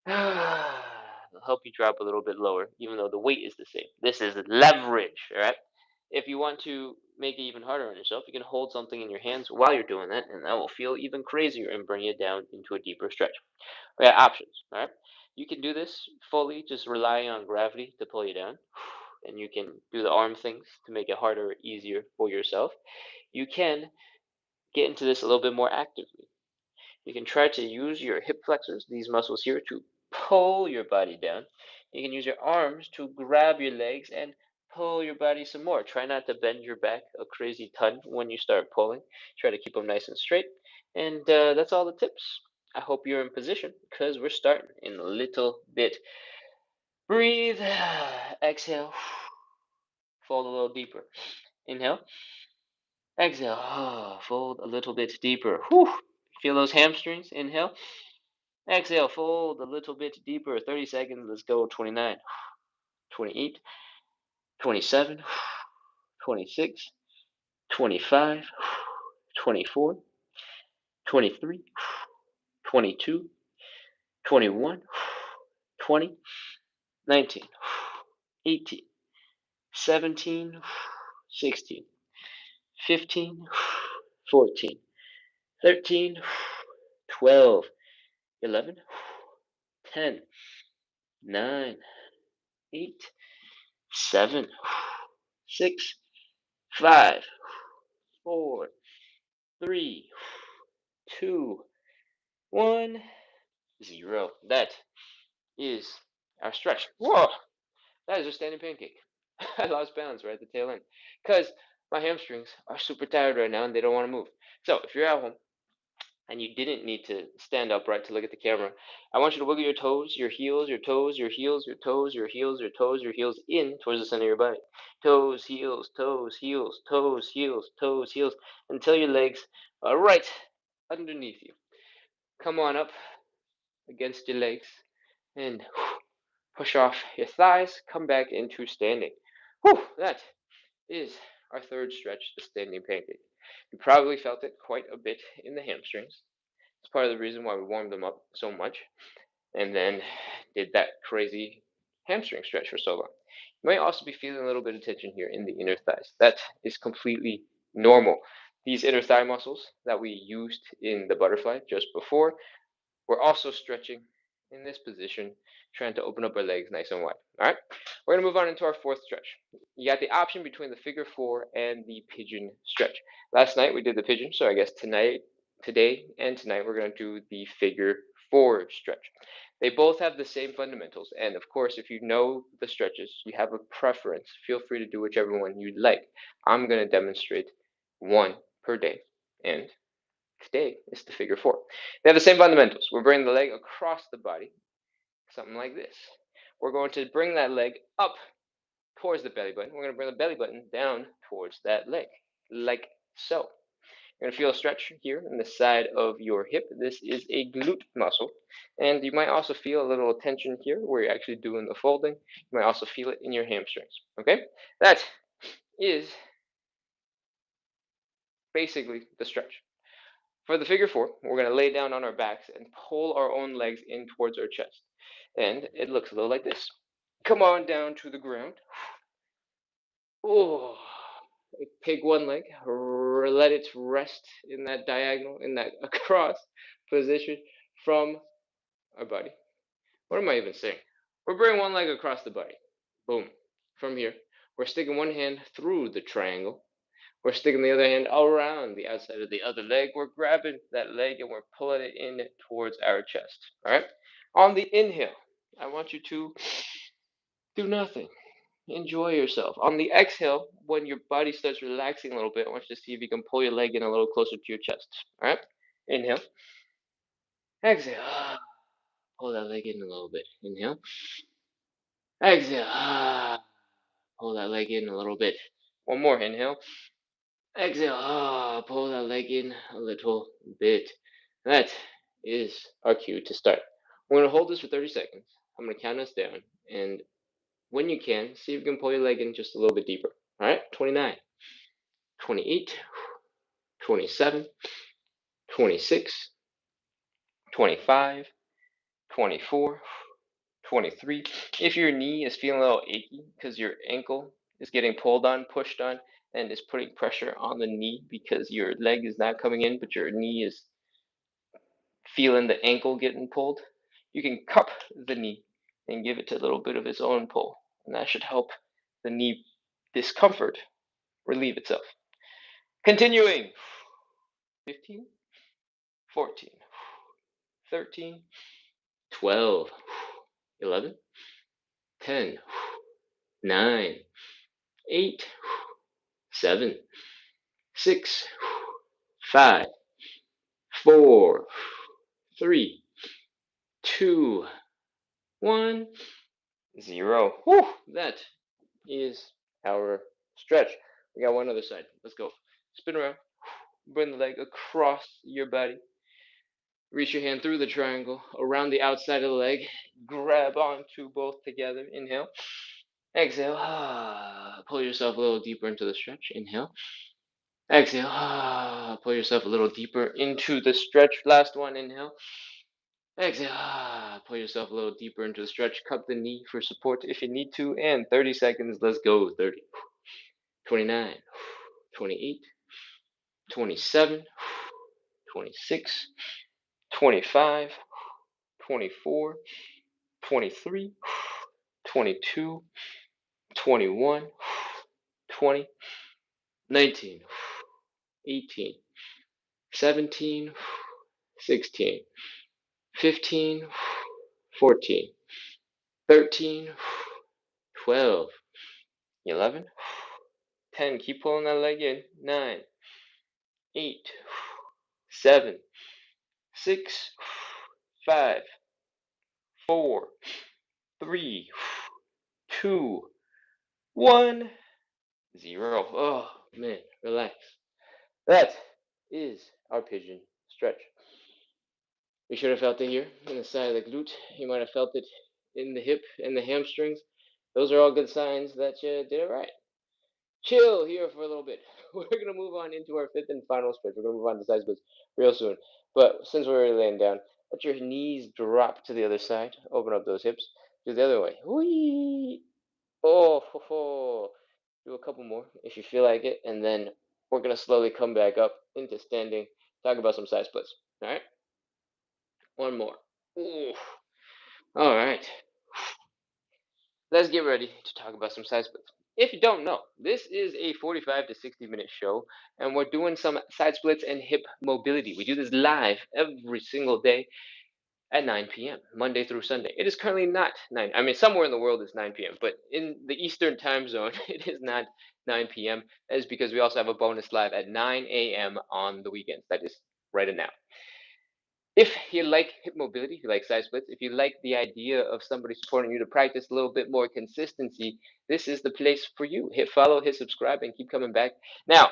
it'll help you drop a little bit lower, even though the weight is the same. This is leverage, all right? If you want to make it even harder on yourself, you can hold something in your hands while you're doing that, and that will feel even crazier and bring you down into a deeper stretch. We got options, all right? You can do this fully, just relying on gravity to pull you down, and you can do the arm things to make it harder or easier for yourself. You can get into this a little bit more actively. You can try to use your hip flexors, these muscles here, to pull your body down. You can use your arms to grab your legs and pull your body some more. Try not to bend your back a crazy ton when you start pulling. Try to keep them nice and straight. And that's all the tips. I hope you're in position because we're starting in a little bit. Breathe. Exhale. Fold a little deeper. Inhale. Exhale. Fold a little bit deeper. Whew. Feel those hamstrings. Inhale. Exhale, fold a little bit deeper. 30 seconds. Let's go. 29, 28, 27, 26, 25, 24, 23, 22, 21, 20, 19, 18, 17, 16, 15, 14, 13, 12, 11, 10, 9, 8, 7, 6, 5, 4, 3, 2, 1, 0. That is our stretch. Whoa! That is a standing pancake. I lost balance right at the tail end because my hamstrings are super tired right now and they don't want to move. So if you're at home and you didn't need to stand upright to look at the camera, I want you to wiggle your toes, your heels, your toes, your heels, your toes, your heels, your toes, your heels in towards the center of your body. Toes, heels, toes, heels, toes, heels, toes, heels, until your legs are right underneath you. Come on up against your legs and push off your thighs. Come back into standing. Whew, that is our third stretch, the standing pancake. You probably felt it quite a bit in the hamstrings. It's part of the reason why we warmed them up so much and then did that crazy hamstring stretch for so long. You might also be feeling a little bit of tension here in the inner thighs. That is completely normal. These inner thigh muscles that we used in the butterfly just before, we're also stretching in this position, trying to open up our legs nice and wide. All right, we're gonna move on into our fourth stretch. You got the option between the figure four and the pigeon stretch. Last night we did the pigeon, so I guess today, and tonight we're gonna do the figure four stretch. They both have the same fundamentals, and of course, if you know the stretches, you have a preference, feel free to do whichever one you'd like. I'm gonna demonstrate one per day, and today is the figure four. They have the same fundamentals. We're bringing the leg across the body, something like this. We're going to bring that leg up towards the belly button. We're going to bring the belly button down towards that leg, like so. You're going to feel a stretch here in the side of your hip. This is a glute muscle. And you might also feel a little tension here where you're actually doing the folding. You might also feel it in your hamstrings. Okay? That is basically the stretch. For the figure four, we're going to lay down on our backs and pull our own legs in towards our chest. And it looks a little like this. Come on down to the ground. Oh, take one leg, let it rest in that diagonal, in that across position from our body. What am I even saying? We're bringing one leg across the body. Boom. From here, we're sticking one hand through the triangle. We're sticking the other hand around the outside of the other leg. We're grabbing that leg and we're pulling it in towards our chest. All right? On the inhale, I want you to do nothing. Enjoy yourself. On the exhale, when your body starts relaxing a little bit, I want you to see if you can pull your leg in a little closer to your chest. All right? Inhale. Exhale. Pull that leg in a little bit. Inhale. Exhale. Pull that leg in a little bit. One more. Inhale. Exhale. Pull that leg in a little bit. That is our cue to start. We're going to hold this for 30 seconds. I'm going to count us down. And when you can, see if you can pull your leg in just a little bit deeper. All right? 29, 28, 27, 26, 25, 24, 23. If your knee is feeling a little achy because your ankle is getting pulled on, pushed on, and is putting pressure on the knee because your leg is not coming in, but your knee is feeling the ankle getting pulled, you can cup the knee and give it a little bit of its own pull. And that should help the knee discomfort relieve itself. Continuing. 15, 14, 13, 12, 11, 10, 9, 8, 7, 6, 5, 4, 3, 2, 1, 0. Whew, that is our stretch. We got one other side. Let's go. Spin around. Bring the leg across your body. Reach your hand through the triangle, around the outside of the leg. Grab onto both together. Inhale. Exhale. Pull yourself a little deeper into the stretch. Inhale. Exhale. Pull yourself a little deeper into the stretch. Last one. Inhale. Exhale. Pull yourself a little deeper into the stretch. Cup the knee for support if you need to. And 30 seconds. Let's go. 30, 29, 28, 27, 26, 25, 24, 23, 22, 21, 20, 19, 18, 17, 16, 15, 14, 13, 12, 11, 10. Keep pulling that leg in. 9, 8, 7, 6, 5, 4, 3, 2, 1, 0. Oh, man, relax. That is our pigeon stretch. You should have felt it here in the side of the glute. You might have felt it in the hip and the hamstrings. Those are all good signs that you did it right. Chill here for a little bit. We're going to move on into our fifth and final stretch. We're going to move on to side splits real soon. But since we're already laying down, let your knees drop to the other side. Open up those hips. Do the other way. Whee! Oh, ho, ho. Do a couple more if you feel like it. And then we're going to slowly come back up into standing. Talk about some side splits. All right? One more. Ooh. All right. Let's get ready to talk about some side splits. If you don't know, this is a 45 to 60-minute show, and we're doing some side splits and hip mobility. We do this live every single day at 9 p.m., Monday through Sunday. It is currently not 9. I mean, somewhere in the world it's 9 p.m., but in the Eastern time zone, it is not 9 p.m. That is because we also have a bonus live at 9 a.m. on the weekends. That is right now. If you like hip mobility, if you like side splits, if you like the idea of somebody supporting you to practice a little bit more consistency, this is the place for you. Hit follow, hit subscribe, and keep coming back. Now,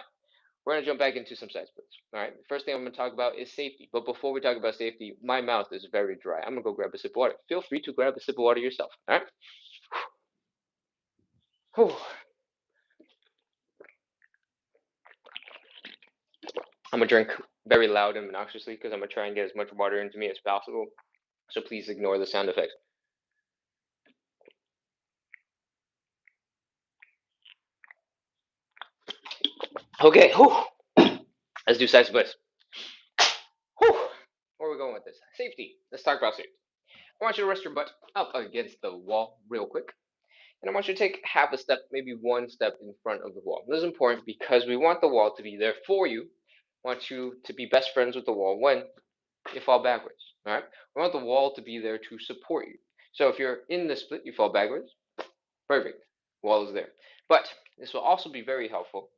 we're going to jump back into some side splits. All right. The first thing I'm going to talk about is safety. But before we talk about safety, my mouth is very dry. I'm going to go grab a sip of water. Feel free to grab a sip of water yourself. All right. Whew. I'm going to drink very loud and obnoxiously because I'm going to try and get as much water into me as possible. So please ignore the sound effects. Okay, whew. Let's do side splits. Whew. Where are we going with this? Safety. Let's talk about safety. I want you to rest your butt up against the wall real quick. And I want you to take half a step, maybe one step in front of the wall. This is important because we want the wall to be there for you. I want you to be best friends with the wall when you fall backwards. All right. We want the wall to be there to support you. So if you're in the split, you fall backwards. Perfect. Wall is there. But this will also be very helpful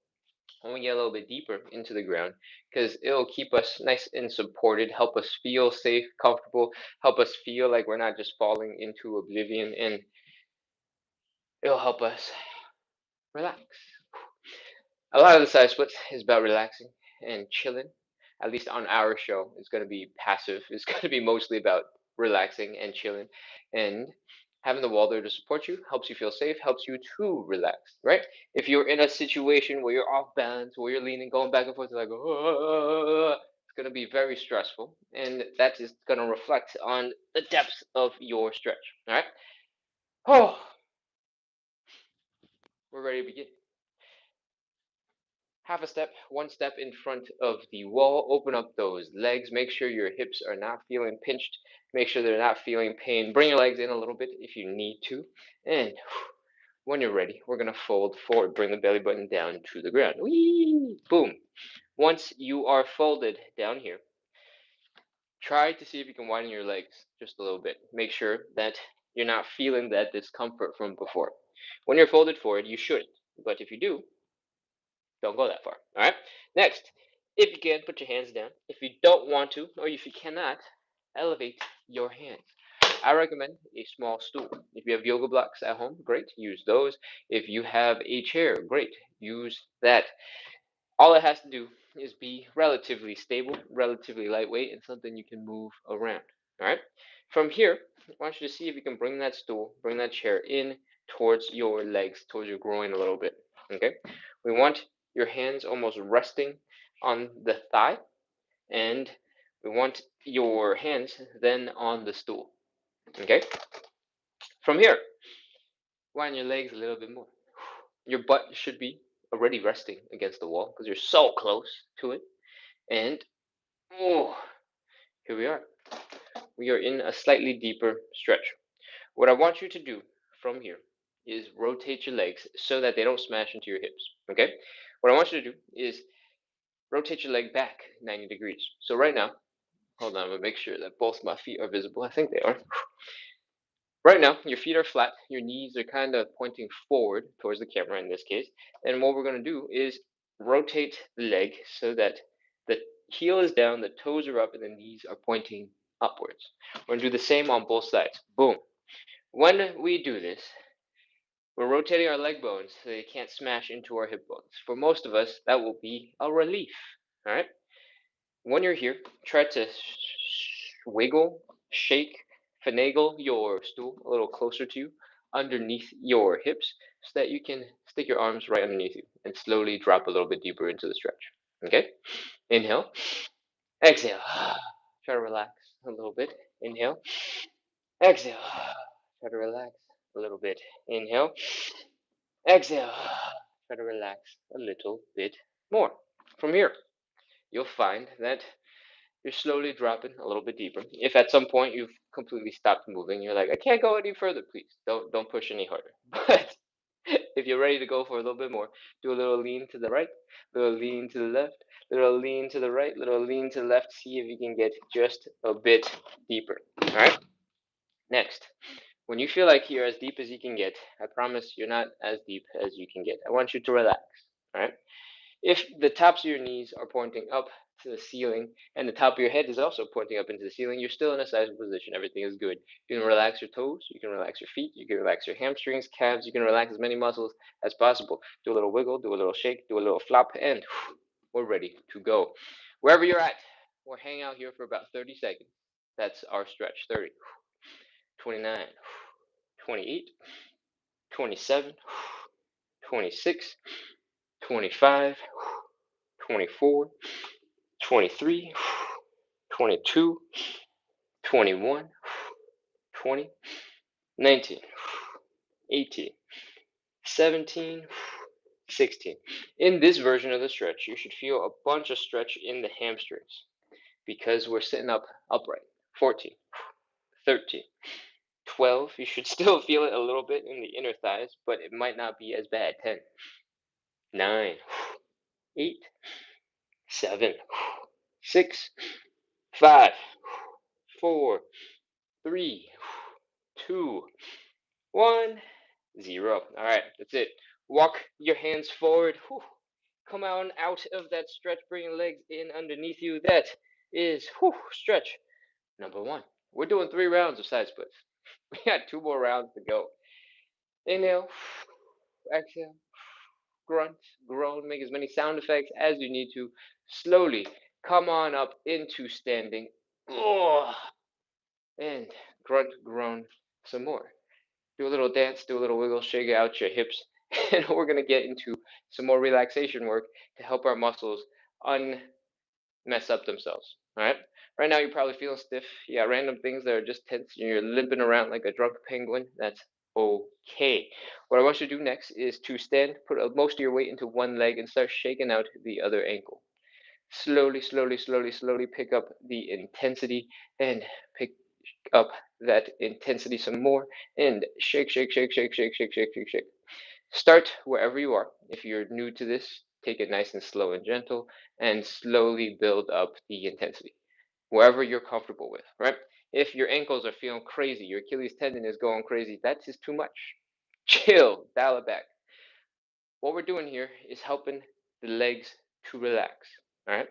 when we get a little bit deeper into the ground because it'll keep us nice and supported, help us feel safe, comfortable, help us feel like we're not just falling into oblivion, and it'll help us relax. A lot of the side splits is about relaxing and chilling. At least on our show, it's going to be passive. It's going to be mostly about relaxing and chilling. And having the wall there to support you helps you feel safe, helps you to relax, right? If you're in a situation where you're off balance, where you're leaning, going back and forth, like, "Ah," it's going to be very stressful. And that is going to reflect on the depth of your stretch, all right? Oh, we're ready to begin. Half a step, one step in front of the wall. Open up those legs. Make sure your hips are not feeling pinched. Make sure they're not feeling pain. Bring your legs in a little bit if you need to. And when you're ready, we're going to fold forward. Bring the belly button down to the ground. Whee! Boom. Once you are folded down here, try to see if you can widen your legs just a little bit. Make sure that you're not feeling that discomfort from before. When you're folded forward, you shouldn't. But if you do, don't go that far. All right. Next, if you can, put your hands down. If you don't want to, or if you cannot, elevate your hands. I recommend a small stool. If you have yoga blocks at home, great, use those. If you have a chair, great, use that. All it has to do is be relatively stable, relatively lightweight, and something you can move around. All right. From here, I want you to see if you can bring that stool, bring that chair in towards your legs, towards your groin a little bit. Okay. We want your hands almost resting on the thigh, and we want your hands then on the stool. Okay. From here, widen your legs a little bit more. Your butt should be already resting against the wall because you're so close to it. And oh, here we are. We are in a slightly deeper stretch. What I want you to do from here is rotate your legs so that they don't smash into your hips. Okay? What I want you to do is rotate your leg back 90 degrees. So right now, hold on, I'm gonna make sure that both my feet are visible. I think they are. Right now, your feet are flat, your knees are kind of pointing forward towards the camera in this case. And what we're going to do is rotate the leg so that the heel is down, the toes are up, and the knees are pointing upwards. We're going to do the same on both sides. Boom. When we do this, we're rotating our leg bones so they can't smash into our hip bones. For most of us, that will be a relief. All right? When you're here, try to wiggle, shake, finagle your stool a little closer to you underneath your hips so that you can stick your arms right underneath you and slowly drop a little bit deeper into the stretch. Okay? Inhale, exhale. Try to relax a little bit. Inhale, exhale. Try to relax a little bit. Inhale, exhale. Try to relax a little bit more. From here, you'll find that you're slowly dropping a little bit deeper. If at some point you've completely stopped moving, you're like, I can't go any further, please. Don't push any harder. But if you're ready to go for a little bit more, do a little lean to the right, little lean to the left, little lean to the right, little lean to the left. See if you can get just a bit deeper. All right. Next, when you feel like you're as deep as you can get, I promise you're not as deep as you can get. I want you to relax. All right. If the tops of your knees are pointing up to the ceiling and the top of your head is also pointing up into the ceiling, you're still in a sizable position. Everything is good. You can relax your toes, you can relax your feet, you can relax your hamstrings, calves, you can relax as many muscles as possible. Do a little wiggle, do a little shake, do a little flop, and we're ready to go. Wherever you're at, we'll hang out here for about 30 seconds. That's our stretch. 30, 29, 28, 27, 26, 25, 24, 23, 22, 21, 20, 19, 18, 17, 16. In this version of the stretch, you should feel a bunch of stretch in the hamstrings because we're sitting up upright. 14, 13, 12. You should still feel it a little bit in the inner thighs, but it might not be as bad. 10, 9, 8, 7, 6, 5, 4, 3, 2, 1, 0. All right, that's it. Walk your hands forward. Whew. Come on out of that stretch. Bring your legs in underneath you. That is stretch number 1. We're doing 3 rounds of side splits. We got 2 more rounds to go. Inhale, exhale, grunt, groan, make as many sound effects as you need to. Slowly come on up into standing. Oh, and grunt, groan some more. Do a little dance, do a little wiggle, shake out your hips, and we're going to get into some more relaxation work to help our muscles mess up themselves. All right. Right now, you're probably feeling stiff. You got random things that are just tense, and you're limping around like a drunk penguin. That's okay. What I want you to do next is to stand, put most of your weight into one leg, and start shaking out the other ankle. Slowly, slowly, slowly, slowly pick up the intensity and pick up that intensity some more and shake, shake, shake, shake, shake, shake, shake, shake, shake. Start wherever you are. If you're new to this, take it nice and slow and gentle and slowly build up the intensity wherever you're comfortable with, right? If your ankles are feeling crazy, your Achilles tendon is going crazy, that's just too much. Chill, dial it back. What we're doing here is helping the legs to relax, all right?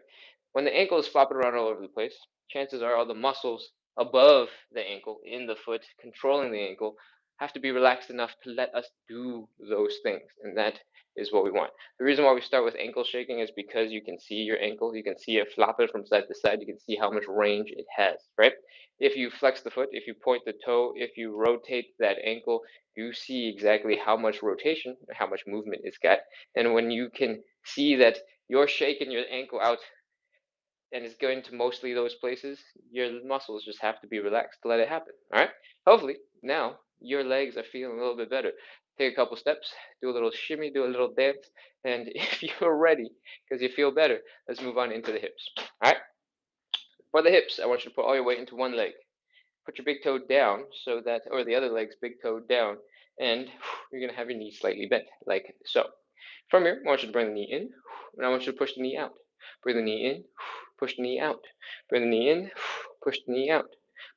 When the ankle is flopping around all over the place, chances are all the muscles above the ankle, in the foot, controlling the ankle, have to be relaxed enough to let us do those things, and that is what we want. The reason why we start with ankle shaking is because you can see your ankle, you can see it flopping from side to side, you can see how much range it has, right? If you flex the foot, if you point the toe, if you rotate that ankle, you see exactly how much rotation, how much movement it's got. And when you can see that you're shaking your ankle out and it's going to mostly those places, your muscles just have to be relaxed to let it happen. All right. Hopefully, now your legs are feeling a little bit better. Take a couple steps, do a little shimmy, do a little dance, and if you're ready, because you feel better, let's move on into the hips. All right. For the hips, I want you to put all your weight into one leg. Put your big toe down so that, or the other leg's big toe down, and you're going to have your knee slightly bent, like so. From here, I want you to bring the knee in, and I want you to push the knee out. Bring the knee in, push the knee out. Bring the knee in, push the knee out.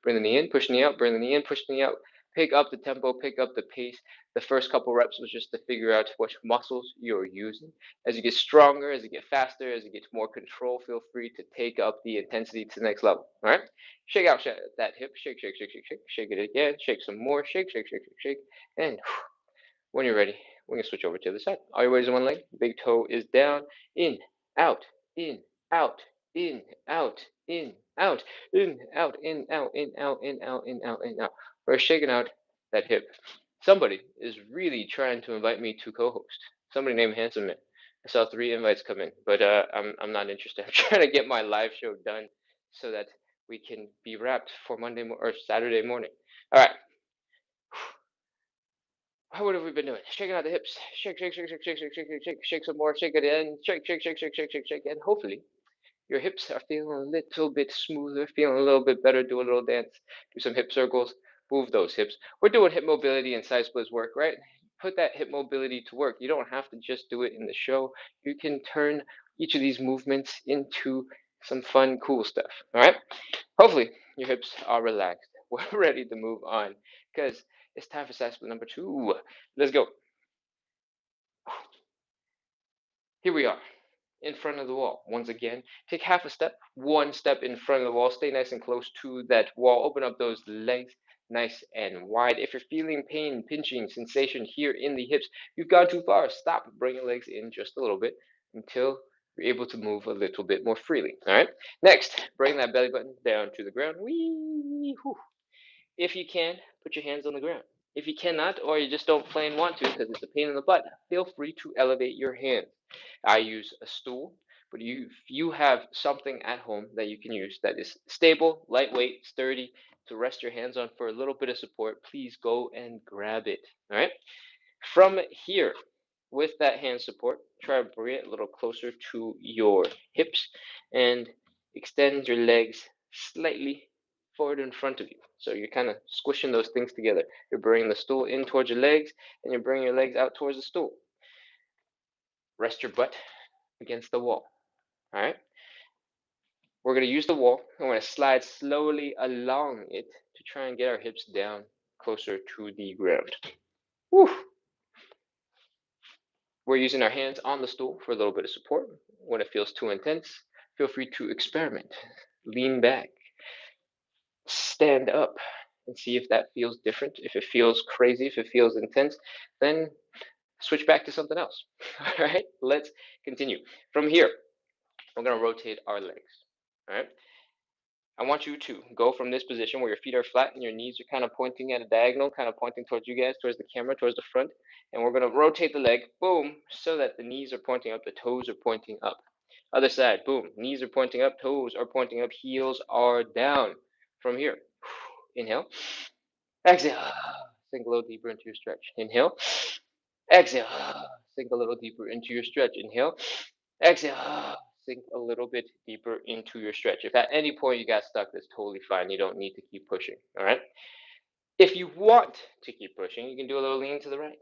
Bring the knee in, push the knee out, bring the knee in, push the knee out. Pick up the tempo, pick up the pace. The first couple reps was just to figure out which muscles you're using. As you get stronger, as you get faster, as you get more control, feel free to take up the intensity to the next level. All right? Shake out that hip, shake, shake, shake, shake, shake, shake it again, shake some more, shake, shake, shake, shake, shake, and when you're ready, we're gonna switch over to the side. All your weight is on one leg. Big toe is down. In, out, in, out, in, out, in, out, in, out, in, out, in, out, in, out, in, out, in, out. We're shaking out that hip. Somebody is really trying to invite me to co-host. Somebody named Handsome Man. I saw 3 invites come in, but I'm not interested. I'm trying to get my live show done so that we can be wrapped for or Saturday morning. All right. What have we been doing? Shaking out the hips. Shake, shake, shake, shake, shake, shake, shake, shake, shake, shake some more. Shake it in. Shake, shake, shake, shake, shake, shake, shake. And hopefully your hips are feeling a little bit smoother, feeling a little bit better. Do a little dance. Do some hip circles. Move those hips. We're doing hip mobility and side splits work, right? Put that hip mobility to work. You don't have to just do it in the show. You can turn each of these movements into some fun, cool stuff. All right? Hopefully your hips are relaxed. We're ready to move on because it's time for side split number 2. Let's go. Here we are in front of the wall. Once again, take half a step, one step in front of the wall. Stay nice and close to that wall. Open up those legs nice and wide. If you're feeling pain, pinching sensation here in the hips, you've gone too far. Stop. Bring your legs in just a little bit until you're able to move a little bit more freely. All right. Next, bring that belly button down to the ground. Wee. Whew. If you can, put your hands on the ground. If you cannot, or you just don't plain want to because it's a pain in the butt, feel free to elevate your hands. I use a stool, but if you have something at home that you can use that is stable, lightweight, sturdy, to rest your hands on for a little bit of support, please go and grab it. All right. From here, with that hand support, try to bring it a little closer to your hips and extend your legs slightly forward in front of you. So you're kind of squishing those things together. You're bringing the stool in towards your legs and you're bringing your legs out towards the stool. Rest your butt against the wall. All right. We're going to use the wall and we're going to slide slowly along it to try and get our hips down closer to the ground. Whew. We're using our hands on the stool for a little bit of support. When it feels too intense, feel free to experiment. Lean back, stand up, and see if that feels different. If it feels crazy, if it feels intense, then switch back to something else. All right, let's continue. From here, we're going to rotate our legs. All right. I want you to go from this position where your feet are flat and your knees are kind of pointing at a diagonal, kind of pointing towards you guys, towards the camera, towards the front. And we're going to rotate the leg, boom, so that the knees are pointing up, the toes are pointing up. Other side, boom, knees are pointing up, toes are pointing up, heels are down. From here, inhale, exhale, sink a little deeper into your stretch. Inhale, exhale, sink a little deeper into your stretch. Inhale, exhale, sink a little bit deeper into your stretch. If at any point you got stuck, that's totally fine. You don't need to keep pushing. All right. If you want to keep pushing, you can do a little lean to the right,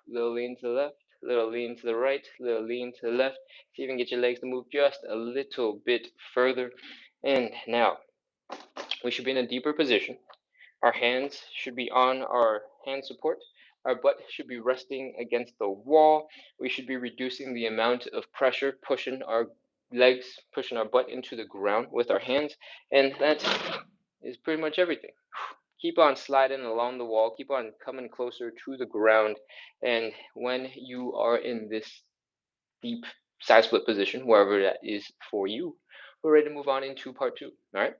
a little lean to the left, a little lean to the right, a little lean to the left. See if you can get your legs to move just a little bit further. And now we should be in a deeper position. Our hands should be on our hand support. Our butt should be resting against the wall. We should be reducing the amount of pressure, pushing our legs, pushing our butt into the ground with our hands. And that is pretty much everything. Keep on sliding along the wall. Keep on coming closer to the ground. And when you are in this deep side split position, wherever that is for you, we're ready to move on into part two. All right.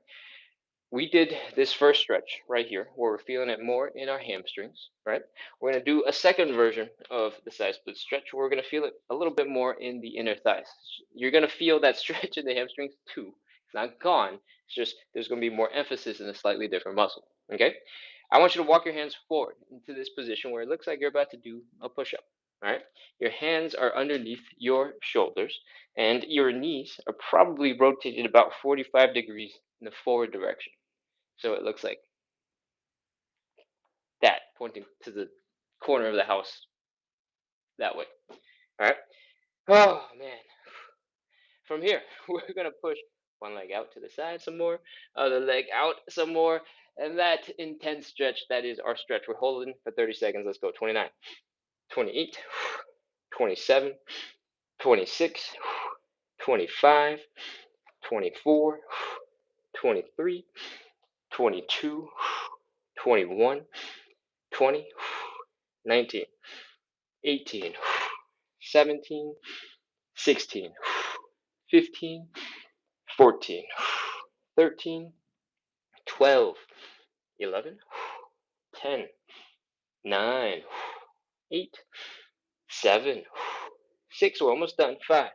We did this first stretch right here where we're feeling it more in our hamstrings, right? We're going to do a second version of the side split stretch where we're going to feel it a little bit more in the inner thighs. You're going to feel that stretch in the hamstrings too. It's not gone. It's just there's going to be more emphasis in a slightly different muscle, okay? I want you to walk your hands forward into this position where it looks like you're about to do a push-up, all right? Your hands are underneath your shoulders and your knees are probably rotated about 45 degrees in the forward direction. So it looks like that, pointing to the corner of the house that way. All right. Oh, man. From here, we're going to push one leg out to the side some more, other leg out some more, and that intense stretch, that is our stretch. We're holding for 30 seconds. Let's go. 29, 28, 27, 26, 25, 24, 23, 22, 21, 20, 19, 18, 17, 16, 15, 14, 13, 12, 11, 10, 9, 8, 7, 6, we're almost done, 5,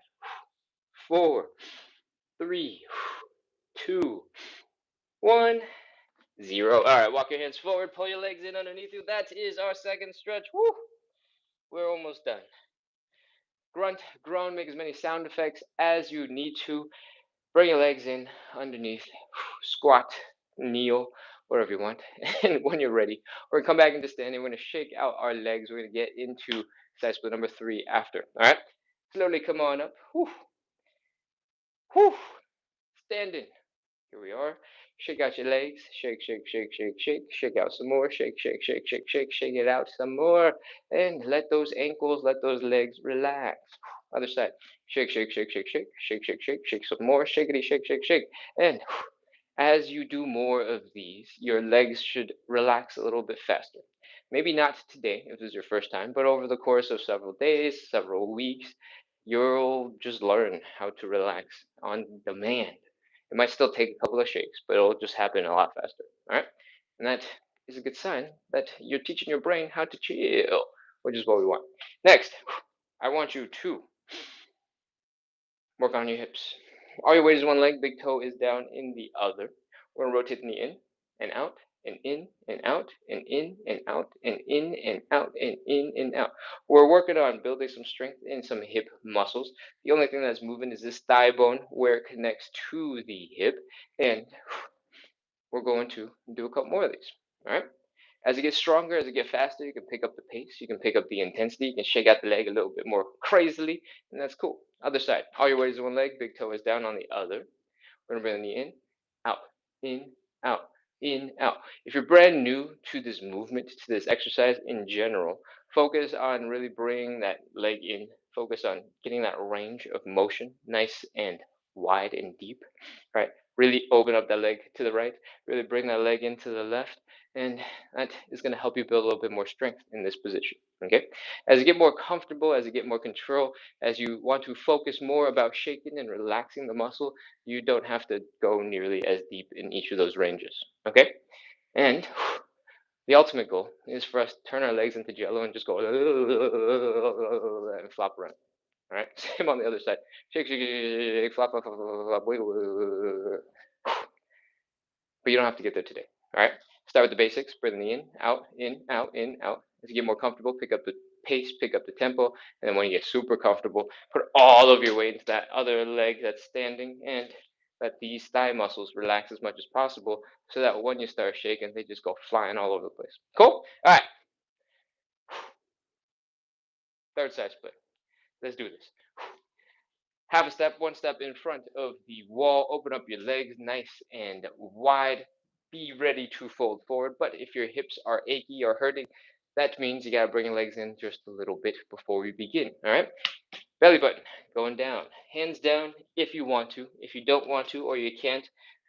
4, 3, 2, 1, 0. All right, walk your hands forward, pull your legs in underneath you. That is our second stretch. Woo! We're almost done. Grunt, groan, make as many sound effects as you need to. Bring your legs in underneath, squat, kneel, whatever you want. And when you're ready, we're gonna come back into standing. We're gonna shake out our legs. We're gonna get into side split number 3 after. All right, slowly come on up. Whew. Whew. Standing. Here we are. Shake out your legs. Shake, shake, shake, shake, shake. Shake out some more. Shake, shake, shake, shake, shake. Shake it out some more. And let those ankles, let those legs relax. Other side. Shake, shake, shake, shake, shake. Shake, shake, shake, shake some more. Shakety, shake, shake, shake. And as you do more of these, your legs should relax a little bit faster. Maybe not today if this is your first time, but over the course of several days, several weeks, you'll just learn how to relax on demand. It might still take a couple of shakes, but it'll just happen a lot faster. All right. And that is a good sign that you're teaching your brain how to chill, which is what we want. Next, I want you to work on your hips. All your weight is one leg, big toe is down in the other. We're going to rotate the knee in and out and in and out and in and out and in and out and in and out. We're working on building some strength in some hip muscles. The only thing that's moving is this thigh bone where it connects to the hip, and we're going to do a couple more of these. All right. As it gets stronger, as it gets faster, you can pick up the pace, you can pick up the intensity, you can shake out the leg a little bit more crazily, and that's cool. Other side. All your weight is on one leg, big toe is down on the other. We're gonna bring the knee in, out, in, out, in, out. If you're brand new to this movement, to this exercise in general, focus on really bringing that leg in. Focus on getting that range of motion nice and wide and deep, right? Really open up that leg to the right, really bring that leg into the left, and that is going to help you build a little bit more strength in this position. Okay, as you get more comfortable, as you get more control, as you want to focus more about shaking and relaxing the muscle, you don't have to go nearly as deep in each of those ranges. Okay, and the ultimate goal is for us to turn our legs into jello and just go and flop around. All right, same on the other side. Shake, shake, shake, flop, flop, flop, flop, wiggle. But you don't have to get there today. All right, start with the basics. Bring the knee in, out, in, out, in, out. As you get more comfortable, pick up the pace, pick up the tempo, and then when you get super comfortable, put all of your weight into that other leg that's standing, and let these thigh muscles relax as much as possible, so that when you start shaking, they just go flying all over the place. Cool. All right. Third side split. Let's do this. Half a step, one step in front of the wall. Open up your legs nice and wide. Be ready to fold forward. But if your hips are achy or hurting, that means you got to bring your legs in just a little bit before we begin. All right. Belly button going down. Hands down if you want to. If you don't want to or you can't,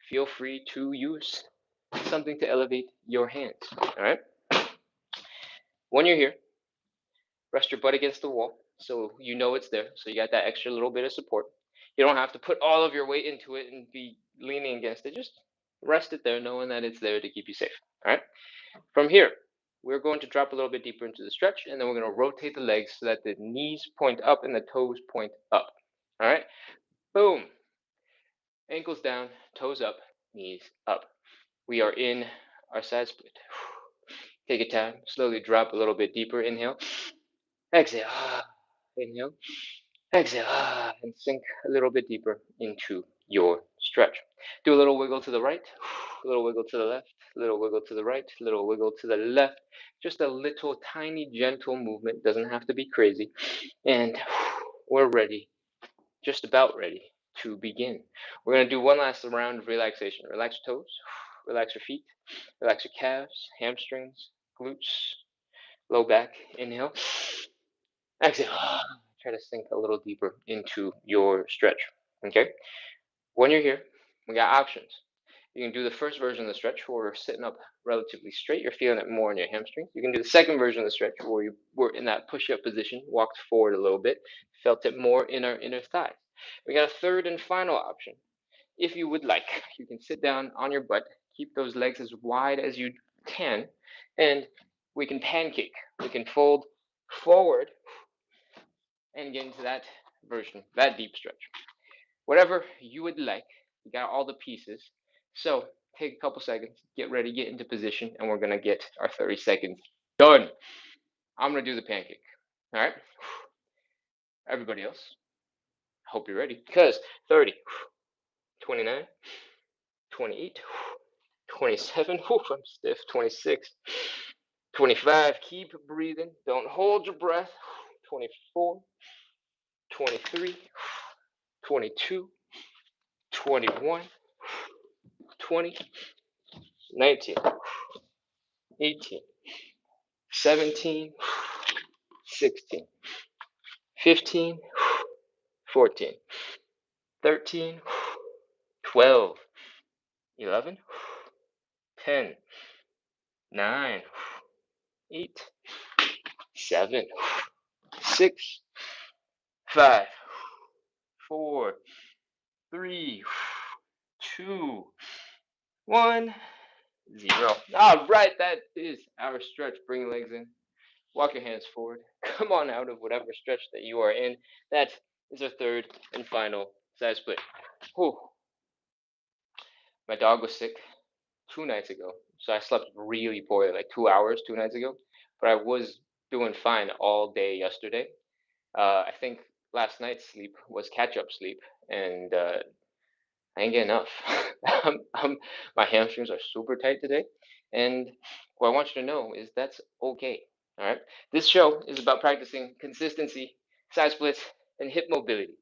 feel free to use something to elevate your hands. All right. When you're here, rest your butt against the wall so you know it's there. So you got that extra little bit of support. You don't have to put all of your weight into it and be leaning against it. Just rest it there, knowing that it's there to keep you safe. All right. From here, we're going to drop a little bit deeper into the stretch, and then we're going to rotate the legs so that the knees point up and the toes point up. All right. Boom. Ankles down, toes up, knees up. We are in our side split. Take your time. Slowly drop a little bit deeper. Inhale. Exhale. Inhale. Exhale, and sink a little bit deeper into your stretch. Do a little wiggle to the right, a little wiggle to the left, a little wiggle to the right, a little wiggle to the left. Just a little tiny gentle movement, doesn't have to be crazy. And we're ready, just about ready to begin. We're going to do one last round of relaxation. Relax your toes, relax your feet, relax your calves, hamstrings, glutes, low back. Inhale. Exhale. Try to sink a little deeper into your stretch. Okay? When you're here, we got options. You can do the first version of the stretch where we're sitting up relatively straight. You're feeling it more in your hamstrings. You can do the second version of the stretch where you were in that push-up position, walked forward a little bit, felt it more in our inner thighs. We got a third and final option. If you would like, you can sit down on your butt, keep those legs as wide as you can, and we can pancake. We can fold forward and get into that version, that deep stretch. Whatever you would like, you got all the pieces. So take a couple seconds, get ready, get into position, and we're gonna get our 30 seconds done. I'm gonna do the pancake. All right, everybody else, I hope you're ready. Because 30, 29, 28, 27, I'm stiff, 26, 25, keep breathing, don't hold your breath, 24, 23, 22, 21, 20, 19, 18, 17, 16, 15, 14, 13, 12, 11, 10, 9, 8, 7, 6, 5, 4, 3, 2, 1, 0. All right, that is our stretch. Bring your legs in. Walk your hands forward. Come on out of whatever stretch that you are in. That is our third and final side split. Whew. My dog was sick 2 nights ago. so I slept really poorly, like 2 hours 2 nights ago. But I was doing fine all day yesterday. I think last night's sleep was catch-up sleep, and I ain't getting enough. My hamstrings are super tight today, and what I want you to know is that's okay. All right. This show is about practicing consistency, side splits, and hip mobility.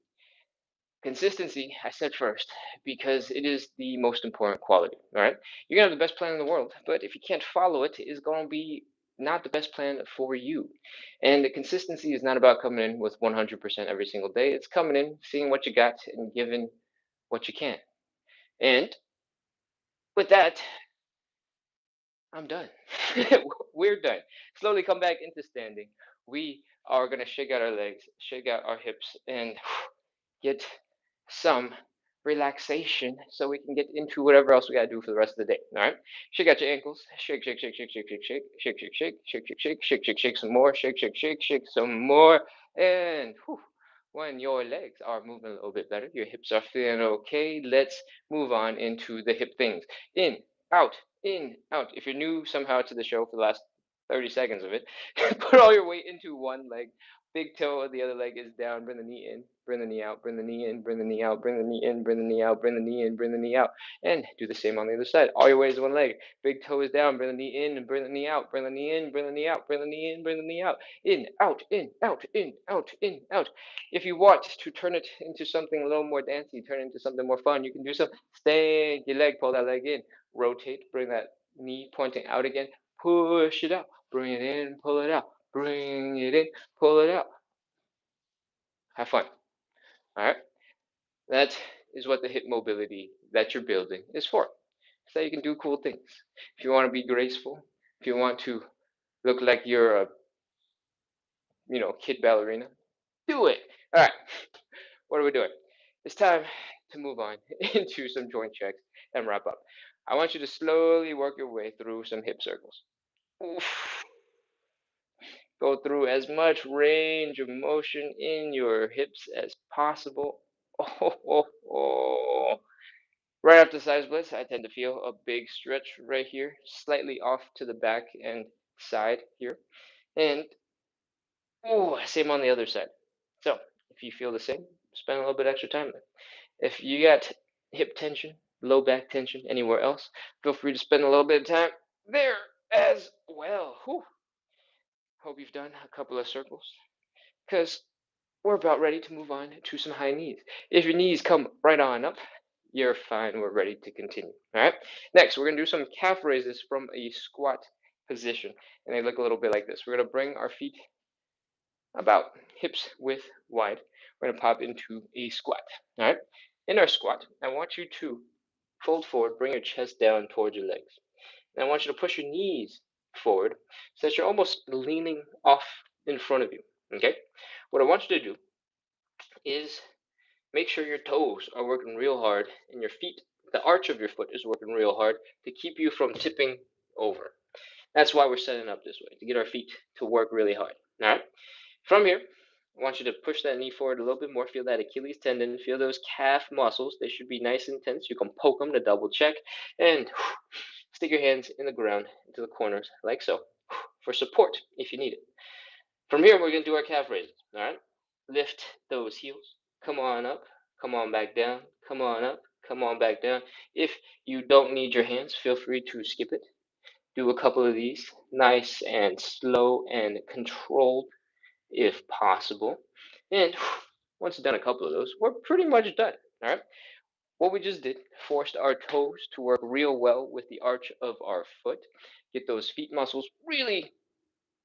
Consistency, I said first, because it is the most important quality. All right. You're gonna have the best plan in the world, but if you can't follow it, it's gonna be not the best plan for you. And the consistency is not about coming in with 100% every single day. It's coming in, seeing what you got, and giving what you can. And with that, I'm done. We're done. Slowly come back into standing. We are going to shake out our legs, shake out our hips, and get some relaxation so we can get into whatever else we got to do for the rest of the day. All right? Shake out your ankles. Shake, shake, shake, shake, shake, shake, shake, shake, shake, shake, shake, shake, shake, shake, shake, shake some more. Shake, shake, shake, shake some more. And when your legs are moving a little bit better, your hips are feeling okay, let's move on into the hip things. In, out, in, out. If you're new somehow to the show for the last 30 seconds of it, put all your weight into one leg. Big toe of the other leg is down. Bring the knee in, bring the knee out, bring the knee in, bring the knee out, bring the knee in, bring the knee out, bring the knee in, bring the knee out. And do the same on the other side. All your weight is one leg. Big toe is down, bring the knee in and bring the knee out, bring the knee in, bring the knee out, bring the knee in, bring the knee out. In, out, in, out, in, out, in, out. If you want to turn it into something a little more dancey, turn it into something more fun, you can do some stank your leg, pull that leg in, rotate, bring that knee pointing out again, push it out, bring it in, pull it out, bring it in, pull it out. Have fun. All right. That is what the hip mobility that you're building is for. So you can do cool things. If you want to be graceful, if you want to look like you're a kid ballerina, do it. All right. What are we doing? It's time to move on into some joint checks and wrap up. I want you to slowly work your way through some hip circles. Oof. Go through as much range of motion in your hips as possible. Oh, oh, oh. Right after side splits, I tend to feel a big stretch right here, slightly off to the back and side here. And oh, same on the other side. So if you feel the same, spend a little bit extra time there. If you got hip tension, low back tension anywhere else, feel free to spend a little bit of time there as well. Whew. Hope you've done a couple of circles because we're about ready to move on to some high knees. If your knees come right on up, you're fine. We're ready to continue. All right. Next, we're going to do some calf raises from a squat position. And they look a little bit like this. We're going to bring our feet about hips width wide. We're going to pop into a squat. All right. In our squat, I want you to fold forward, bring your chest down towards your legs. And I want you to push your knees forward so that you're almost leaning off in front of you. Okay. What I want you to do is make sure your toes are working real hard and your feet, the arch of your foot is working real hard to keep you from tipping over. That's why we're setting up this way, to get our feet to work really hard. All right. From here, I want you to push that knee forward a little bit more. Feel that Achilles tendon. Feel those calf muscles. They should be nice and tense. You can poke them to double check. And stick your hands in the ground into the corners like so for support if you need it. From here, we're going to do our calf raises. All right. Lift those heels. Come on up. Come on back down. Come on up. Come on back down. If you don't need your hands, feel free to skip it. Do a couple of these, nice and slow and controlled if possible. And once you've done a couple of those, we're pretty much done. All right. What we just did forced our toes to work real well with the arch of our foot. Get those feet muscles really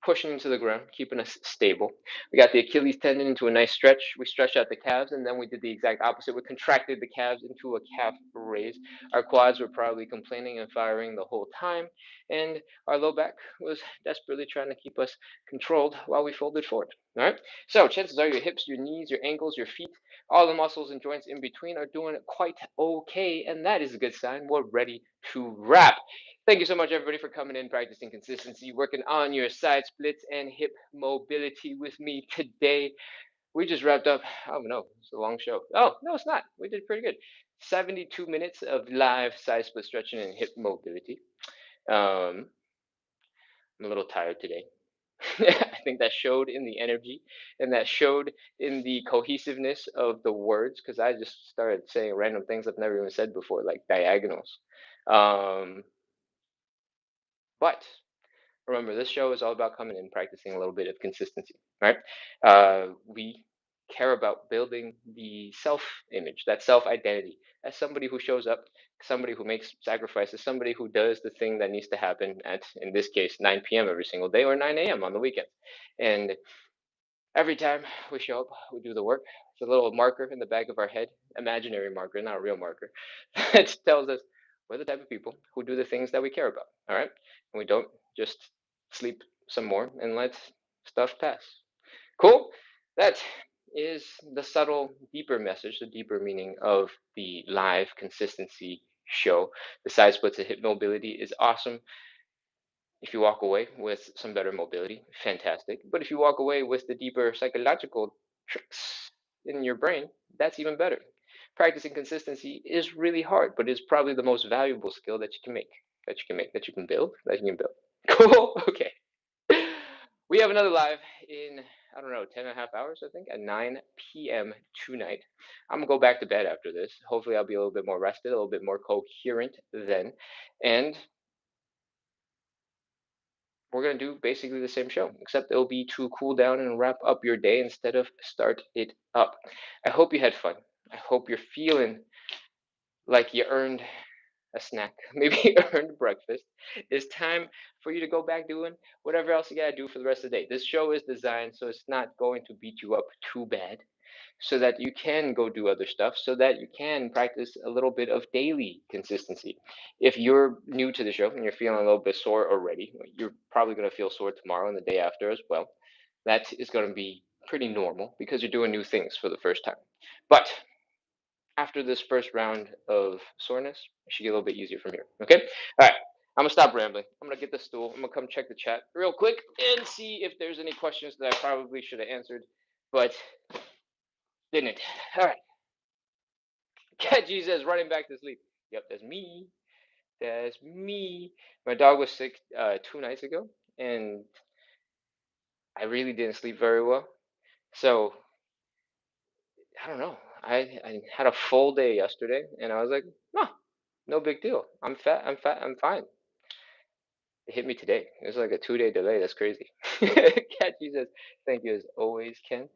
pushing into the ground, keeping us stable. We got the Achilles tendon into a nice stretch. We stretched out the calves, and then we did the exact opposite. We contracted the calves into a calf raise. Our quads were probably complaining and firing the whole time, and our low back was desperately trying to keep us controlled while we folded forward. All right. So chances are your hips, your knees, your ankles, your feet, all the muscles and joints in between are doing quite okay, and that is a good sign. We're ready to wrap. Thank you so much, everybody, for coming in, practicing consistency, working on your side splits and hip mobility with me today. We just wrapped up. Oh no, it's a long show. Oh no, it's not. We did pretty good. 72 minutes of live side split stretching and hip mobility. I'm a little tired today. I think that showed in the energy and that showed in the cohesiveness of the words because I just started saying random things I've never even said before, like diagonals. Um, but remember, this show is all about coming in and practicing a little bit of consistency, right? We care about building the self image, that self identity, as somebody who shows up, somebody who makes sacrifices, somebody who does the thing that needs to happen at, in this case, 9 p.m. every single day or 9 a.m. on the weekend. And every time we show up, we do the work. It's a little marker in the back of our head, imaginary marker, not a real marker, that tells us we're the type of people who do the things that we care about. All right, and we don't just sleep some more and let stuff pass. Cool. That is the subtle, deeper message, the deeper meaning of the live consistency show. The side splits of hip mobility is awesome. If you walk away with some better mobility, fantastic. But if you walk away with the deeper psychological tricks in your brain, that's even better. Practicing consistency is really hard, but it's probably the most valuable skill that you can make, that you can build, that you can build. Cool. Okay. We have another live in, I don't know, 10 and a half hours, I think, at 9 p.m. tonight. I'm going to go back to bed after this. Hopefully, I'll be a little bit more rested, a little bit more coherent then. And we're going to do basically the same show, except it'll be to cool down and wrap up your day instead of start it up. I hope you had fun. I hope you're feeling like you earned a snack, maybe earned breakfast. It's time for you to go back doing whatever else you got to do for the rest of the day. This show is designed so it's not going to beat you up too bad, so that you can go do other stuff, so that you can practice a little bit of daily consistency. If you're new to the show and you're feeling a little bit sore already, you're probably going to feel sore tomorrow and the day after as well. That is going to be pretty normal because you're doing new things for the first time. But after this first round of soreness, it should get a little bit easier from here. Okay? All right. I'm gonna stop rambling. I'm gonna get the stool. I'm gonna come check the chat real quick and see if there's any questions that I probably should have answered, but didn't. All right. Catchy says running back to sleep. Yep, that's me. That's me. My dog was sick 2 nights ago, and I really didn't sleep very well. So I don't know. I had a full day yesterday, and I was like, no, no big deal. I'm fat. I'm fat. I'm fine. It hit me today. It was like a 2 day delay. That's crazy. Catchy says, thank you as always, Ken,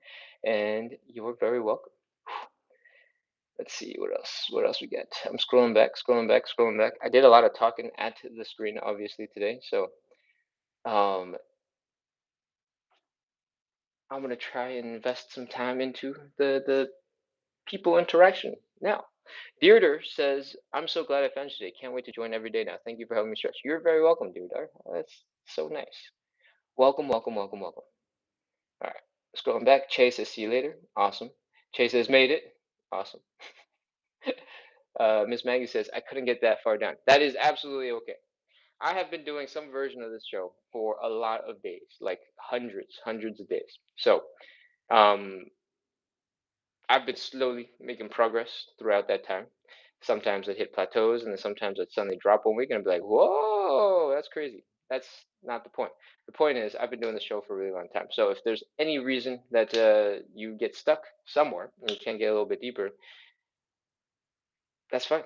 and you're very welcome. Let's see what else. What else we get? I'm scrolling back, scrolling back, scrolling back. I did a lot of talking at the screen, obviously today, so um, I'm gonna try and invest some time into the people interaction now. Dearder says, "I'm so glad I found you today. Can't wait to join every day now. Thank you for helping me stretch." You're very welcome, Dearder. That's so nice. Welcome, welcome, welcome, welcome. All right, scrolling back. Chase says, "See you later." Awesome. Chase has made it. Awesome. Miss Maggie says, "I couldn't get that far down." That is absolutely okay. I have been doing some version of this show for a lot of days, like hundreds of days. So, um, I've been slowly making progress throughout that time. Sometimes I'd hit plateaus, and then sometimes I'd suddenly drop 1 week, and I'd be like, "Whoa, that's crazy." That's not the point. The point is, I've been doing the show for a really long time. So if there's any reason that you get stuck somewhere and you can't get a little bit deeper, that's fine.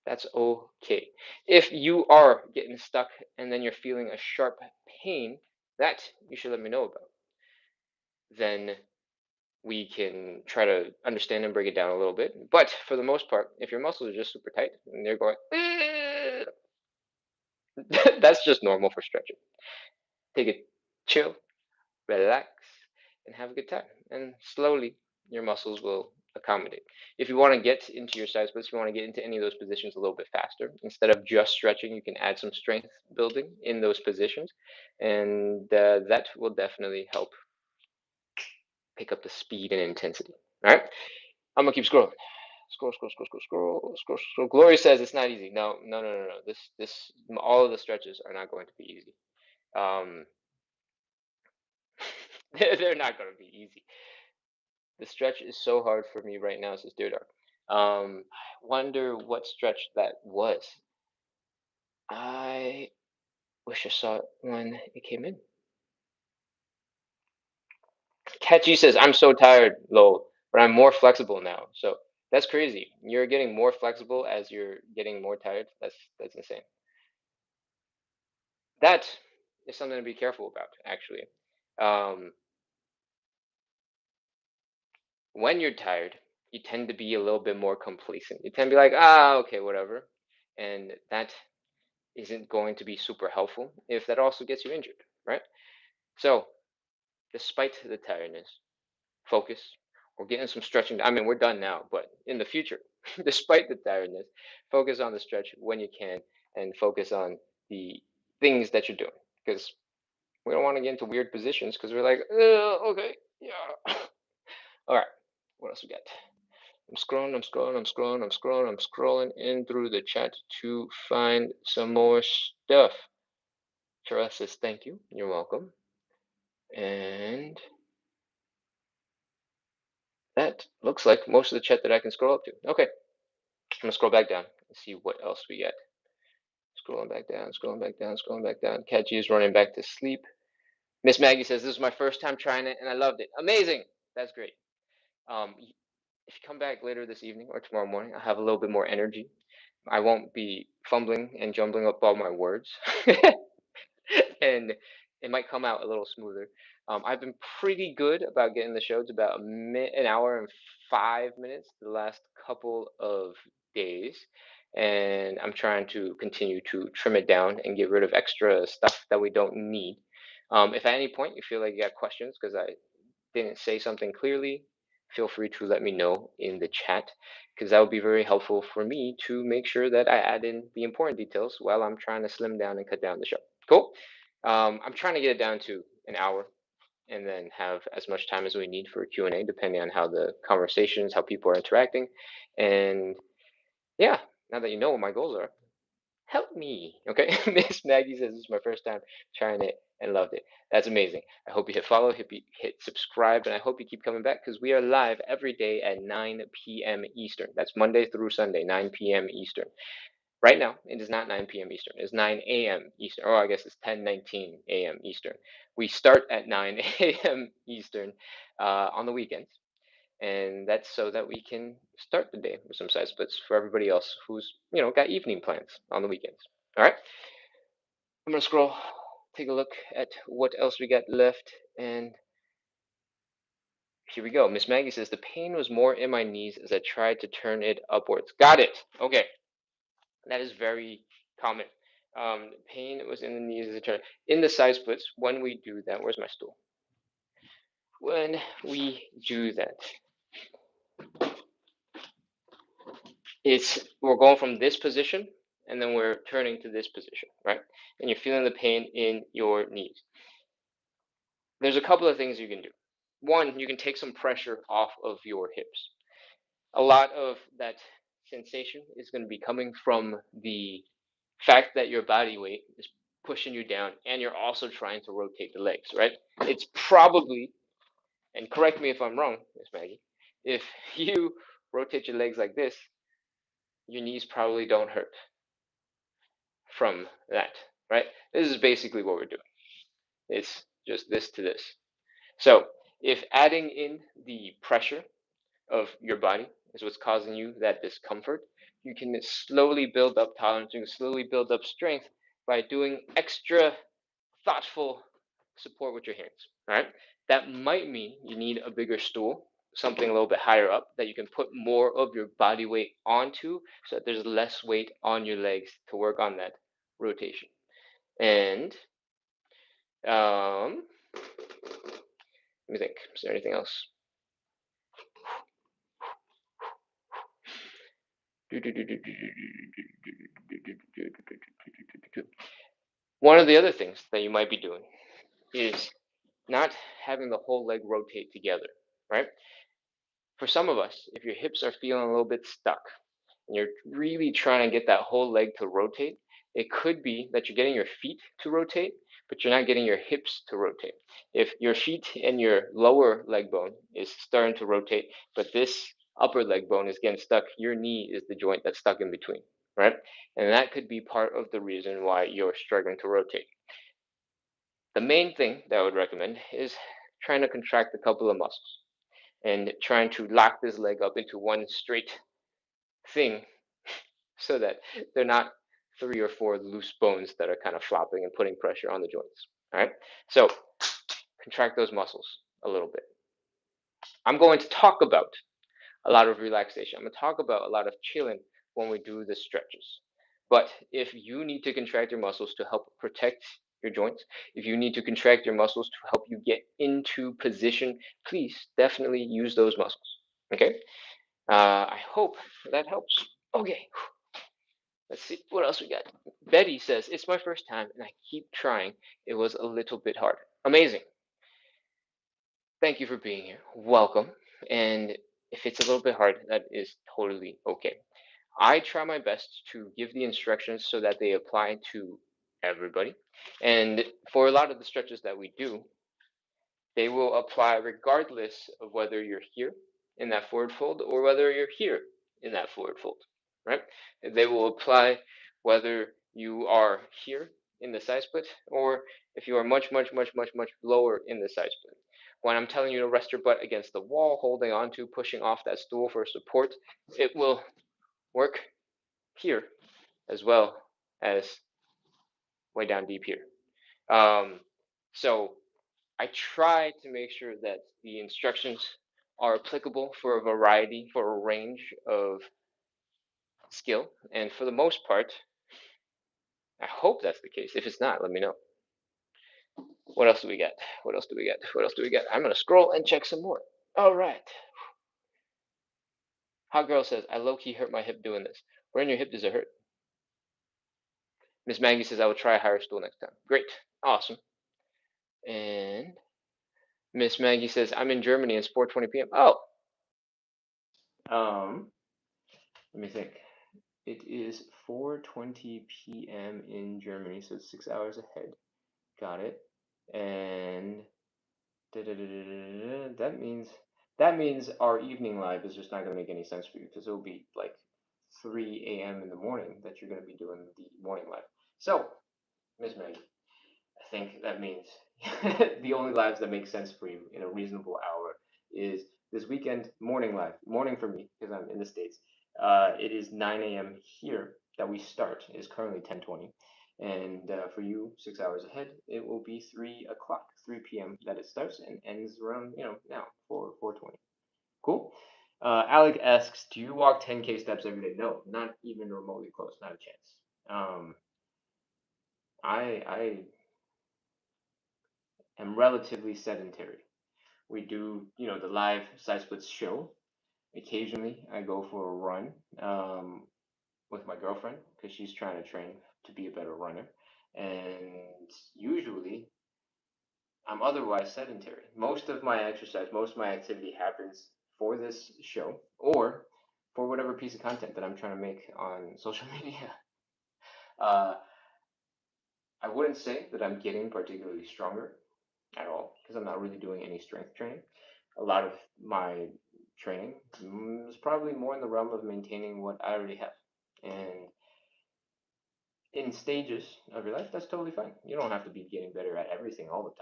That's okay. If you are getting stuck and then you're feeling a sharp pain, that you should let me know about. Then we can try to understand and break it down a little bit. But for the most part, if your muscles are just super tight and they're going, that's just normal for stretching. Take a chill, relax, and have a good time. And slowly, your muscles will accommodate. If you want to get into your side splits, if you want to get into any of those positions a little bit faster, instead of just stretching, you can add some strength building in those positions. And that will definitely help pick up the speed and intensity. All right. I'm going to keep scrolling. Scroll. Glory says it's not easy. No, no, no, no, no. All of the stretches are not going to be easy. Um, they're not going to be easy. The stretch is so hard for me right now, says Deodar. I wonder what stretch that was. I Wish I saw it when it came in. Catchy says, "I'm so tired, lol, but I'm more flexible now." So that's crazy. You're getting more flexible as you're getting more tired. That's insane. That is something to be careful about, actually. Um, when you're tired, you tend to be a little bit more complacent. You tend to be like, okay, whatever. And that isn't going to be super helpful if that also gets you injured, right? So, despite the tiredness, focus. We're getting some stretching. I mean, we're done now, but in the future, despite the tiredness, focus on the stretch when you can and focus on the things that you're doing because we don't want to get into weird positions because we're like, okay, yeah. All right, what else we got? I'm scrolling, I'm scrolling, I'm scrolling, I'm scrolling, I'm scrolling in through the chat to find some more stuff. Charles says, thank you. You're welcome. And that looks like most of the chat that I can scroll up to. Okay, I'm gonna scroll back down and see what else we got. Scrolling back down, scrolling back down, scrolling back down. Catchy is running back to sleep. Miss Maggie says, this is my first time trying it and I loved it. Amazing. That's great. If you come back later this evening or tomorrow morning, I'll have a little bit more energy. I won't be fumbling and jumbling up all my words. And it might come out a little smoother. I've been pretty good about getting the show to about an hour and 5 minutes the last couple of days, and I'm trying to continue to trim it down and get rid of extra stuff that we don't need. If at any point you feel like you got questions because I didn't say something clearly, feel free to let me know in the chat because that would be very helpful for me to make sure that I add in the important details while I'm trying to slim down and cut down the show. Cool. I'm trying to get it down to an hour and then have as much time as we need for Q&A, depending on how the conversations, how people are interacting. And yeah, now that you know what my goals are, help me. Okay. Miss Maggie says this is my first time trying it and loved it. That's amazing. I hope you hit follow, hit subscribe, and I hope you keep coming back because we are live every day at 9 p.m. Eastern. That's Monday through Sunday, 9 p.m. Eastern. Right now, it is not 9 p.m. Eastern. It's 9 a.m. Eastern. Or I guess it's 10:19 a.m. Eastern. We start at 9 a.m. Eastern on the weekends, and that's so that we can start the day with some side splits for everybody else who's got evening plans on the weekends. All right, I'm gonna scroll, take a look at what else we got left, and here we go. Miss Maggie says the pain was more in my knees as I tried to turn it upwards. Got it. Okay. That is very common. Pain was in the knees as a turn. In the side splits, when we do that, where's my stool? When we do that, we're going from this position and then we're turning to this position, right? And you're feeling the pain in your knees. There's a couple of things you can do. One, you can take some pressure off of your hips. A lot of that sensation is going to be coming from the fact that your body weight is pushing you down and you're also trying to rotate the legs, right? It's probably, and correct me if I'm wrong, Miss Maggie, if you rotate your legs like this, your knees probably don't hurt from that, right? This is basically what we're doing. It's just this to this. So if adding in the pressure of your body is what's causing you that discomfort, you can slowly build up tolerance, you can slowly build up strength by doing extra thoughtful support with your hands. All right. That might mean you need a bigger stool, something a little bit higher up that you can put more of your body weight onto so that there's less weight on your legs to work on that rotation. And let me think, is there anything else? One of the other things that you might be doing is not having the whole leg rotate together, right? For some of us, if your hips are feeling a little bit stuck and you're really trying to get that whole leg to rotate, it could be that you're getting your feet to rotate, but you're not getting your hips to rotate. If your feet and your lower leg bone is starting to rotate, but this upper leg bone is getting stuck, your knee is the joint that's stuck in between, right? And that could be part of the reason why you're struggling to rotate. The main thing that I would recommend is trying to contract a couple of muscles and trying to lock this leg up into one straight thing so that they're not three or four loose bones that are kind of flopping and putting pressure on the joints. All right. So contract those muscles a little bit. I'm going to talk about a lot of relaxation. I'm going to talk about a lot of chilling when we do the stretches. But if you need to contract your muscles to help protect your joints, if you need to contract your muscles to help you get into position, please definitely use those muscles. Okay? I hope that helps. Okay, let's see what else we got. Betty says, it's my first time and I keep trying. It was a little bit hard. Amazing. Thank you for being here. Welcome. And if it's a little bit hard, that is totally okay. I try my best to give the instructions so that they apply to everybody. And for a lot of the stretches that we do, they will apply regardless of whether you're here in that forward fold or whether you're here in that forward fold, right? They will apply whether you are here in the side split or if you are much, much, much, much, much lower in the side split. When I'm telling you to rest your butt against the wall, holding on to, pushing off that stool for support, it will work here as well as way down deep here. So I try to make sure that the instructions are applicable for a variety, for a range of skill. And for the most part, I hope that's the case. If it's not, let me know. What else do we got? What else do we got? What else do we got? I'm going to scroll and check some more. All right. Hot Girl says, I low key hurt my hip doing this. Where in your hip does it hurt? Miss Maggie says, I will try a higher stool next time. Great. Awesome. And Miss Maggie says, I'm in Germany and it's 4:20 p.m. Oh. Let me think. It is 4:20 p.m. in Germany, so it's 6 hours ahead. Got it. And that means our evening live is just not going to make any sense for you because it'll be like 3 a.m. in the morning that you're going to be doing the morning live. So, Miss Maggie, I think that means the only lives that make sense for you in a reasonable hour is this weekend morning live. Morning for me because I'm in the States. It is 9 a.m. here that we start. It is currently 10:20. And for you, 6 hours ahead, it will be 3 o'clock, 3 p.m. that it starts and ends around, now, 4:20. Cool. Alec asks, do you walk 10K steps every day? No, not even remotely close. Not a chance. I am relatively sedentary. We do, the live side splits show. Occasionally, I go for a run with my girlfriend because she's trying to train to be a better runner. And usually, I'm otherwise sedentary. Most of my exercise, most of my activity happens for this show or for whatever piece of content that I'm trying to make on social media. I wouldn't say that I'm getting particularly stronger at all because I'm not really doing any strength training. A lot of my training is probably more in the realm of maintaining what I already have. And in stages of your life, that's totally fine. You don't have to be getting better at everything all the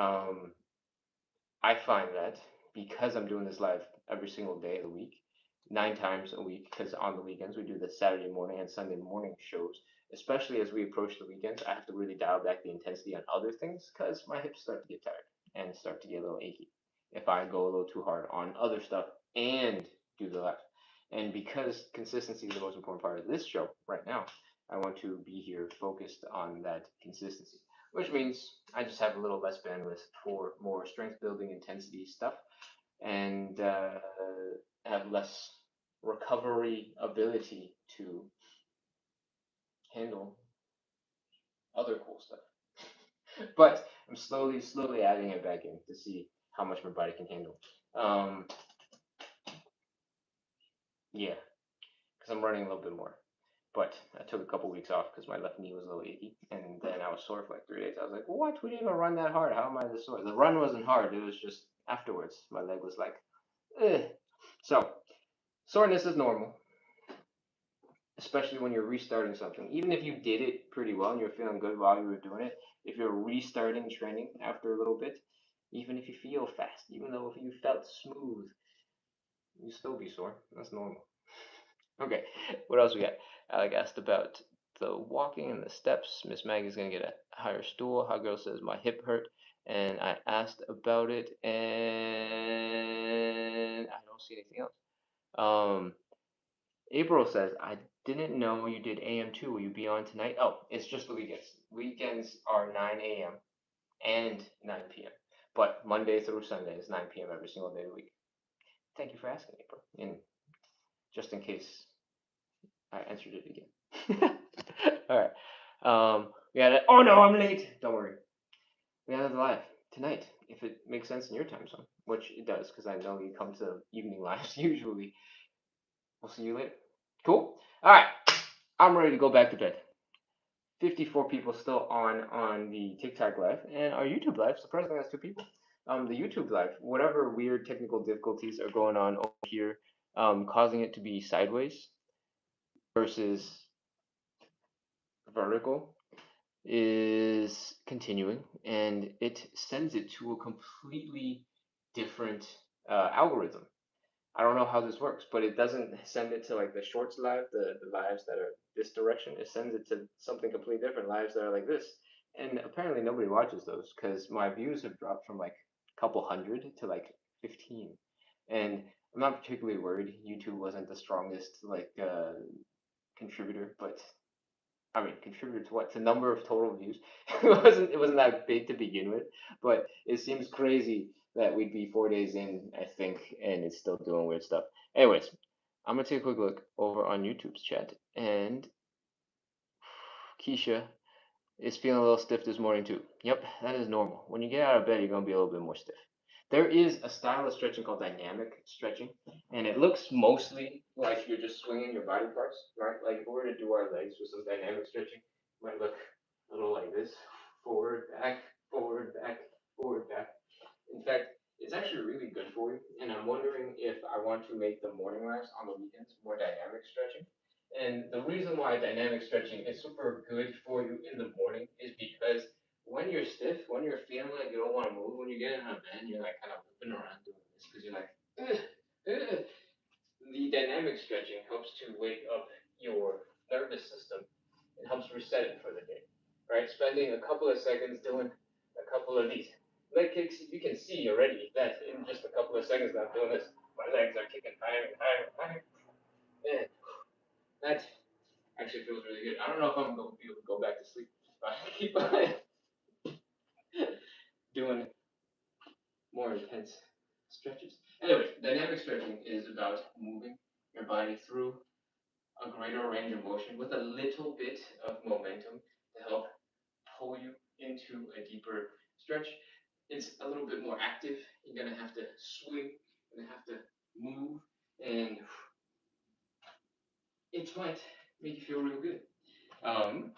time. I find that because I'm doing this live every single day of the week, 9 times a week, because on the weekends we do the Saturday morning and Sunday morning shows, especially as we approach the weekends, I have to really dial back the intensity on other things because my hips start to get tired and start to get a little achy if I go a little too hard on other stuff and do the live. And because consistency is the most important part of this show right now, I want to be here focused on that consistency, which means I just have a little less bandwidth for more strength building intensity stuff and have less recovery ability to handle other cool stuff. But I'm slowly adding it back in to see how much my body can handle. Yeah, because I'm running a little bit more. But I took a couple weeks off because my left knee was a little achy, and then I was sore for like 3 days. I was like, "What? We didn't even run that hard. How am I this sore?" The run wasn't hard. It was just afterwards. My leg was like, "Ugh." So soreness is normal. especially when you're restarting something. Even if you did it pretty well and you're feeling good while you were doing it, if you're restarting training after a little bit, even if you feel fast, even though if you felt smooth, you still be sore. That's normal. Okay, what else we got? Alec asked about the walking and the steps. Miss Maggie's gonna get a higher stool. Hot girl says my hip hurt, and I asked about it, and I don't see anything else. Um, April says I didn't know you did AM too. Will you be on tonight? Oh, it's just the weekends. Weekends are 9 a.m. and 9 p.m. But Monday through Sunday is 9 p.m. every single day of the week. Thank you for asking, April. And just in case I answered it again. All right. We had it. Oh no, I'm late. Don't worry. We had it live tonight, if it makes sense in your time zone, which it does, because I know you come to evening lives usually. We'll see you later. Cool. All right. I'm ready to go back to bed. 54 people still on the TikTok live, and our YouTube live surprisingly has 2 people. The YouTube live, whatever weird technical difficulties are going on over here, causing it to be sideways versus vertical, is continuing, and it sends it to a completely different algorithm. I don't know how this works, but it doesn't send it to like the shorts live, the lives that are this direction. It sends it to something completely different, lives that are like this. And apparently nobody watches those because my views have dropped from like a couple hundred to like 15. And I'm not particularly worried. YouTube wasn't the strongest like contributor, but I mean, contributed to what? To number of total views. It wasn't that big to begin with, but it seems crazy that we'd be 4 days in, I think, and it's still doing weird stuff. Anyways, I'm gonna take a quick look over on YouTube's chat, and Keisha is feeling a little stiff this morning too. Yep, that is normal. When you get out of bed, you're gonna be a little bit more stiff. There is a style of stretching called dynamic stretching, and it looks mostly like you're just swinging your body parts, right? Like if we were to do our legs with some dynamic stretching, it might look a little like this: forward, back, forward, back, forward, back. In fact, it's actually really good for you, and I'm wondering if I want to make the morning labs on the weekends more dynamic stretching. And the reason why dynamic stretching is super good for you in the morning is because when you're stiff, when you're feeling like you don't want to move, when you get out of bed, you're like kind of whipping around doing this because you're like, ugh, ugh. The dynamic stretching helps to wake up your nervous system. It helps reset it for the day, right? Spending a couple of seconds doing a couple of these leg kicks, you can see already that in just a couple of seconds that I'm doing this, my legs are kicking higher and higher and higher. Man, that actually feels really good. I don't know if I'm going to be able to go back to sleep if I keep on doing more intense stretches. Anyway, dynamic stretching is about moving your body through a greater range of motion with a little bit of momentum to help pull you into a deeper stretch. It's a little bit more active. You're gonna have to swing, you're gonna have to move, and it might make you feel real good. Um,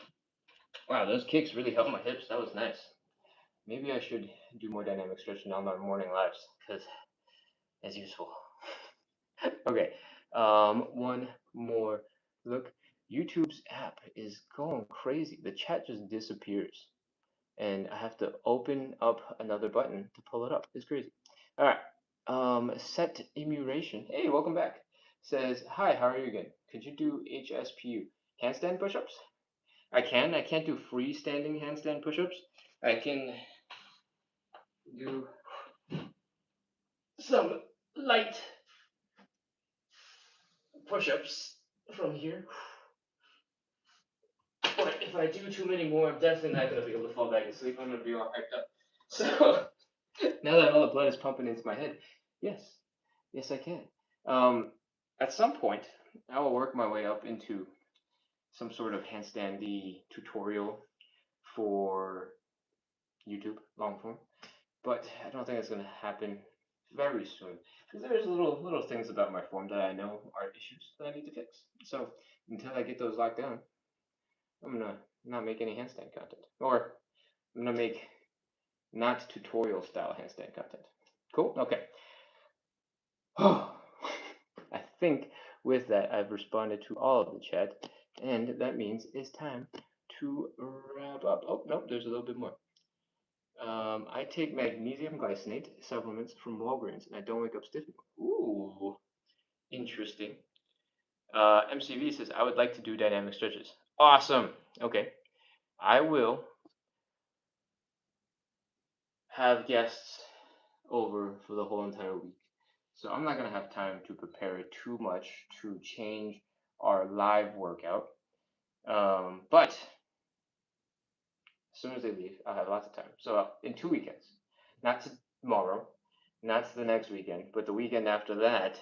wow, those kicks really helped my hips. That was nice. Maybe I should do more dynamic stretching on my morning lives because it's useful. Okay, one more look. YouTube's app is going crazy. The chat just disappears, and I have to open up another button to pull it up. It's crazy. All right. Set immuration. Hey, welcome back. Says, hi, how are you again? Could you do HSPU? Handstand push-ups? I can. I can't do freestanding handstand push-ups. I can do some light push-ups from here. But if I do too many more, I'm definitely not going to be able to fall back asleep. I'm going to be all hyped up. So now that all the blood is pumping into my head, yes, yes, I can. At some point, I will work my way up into some sort of handstandy tutorial for YouTube long form, but I don't think it's going to happen very soon because there's little things about my form that I know are issues that I need to fix. So until I get those locked down, I'm gonna not make any handstand content, or I'm gonna make not tutorial style handstand content. Cool. Okay. I think with that, I've responded to all of the chat, and that means it's time to wrap up. Oh, no, there's a little bit more. I take magnesium glycinate supplements from Walgreens, and I don't wake up stiff anymore. Ooh, interesting. MCV says, I would like to do dynamic stretches. Awesome. Okay. I will have guests over for the whole entire week. So I'm not going to have time to prepare too much to change our live workout. But as soon as they leave, I'll have lots of time. So in 2 weekends, not tomorrow, not the next weekend, but the weekend after that,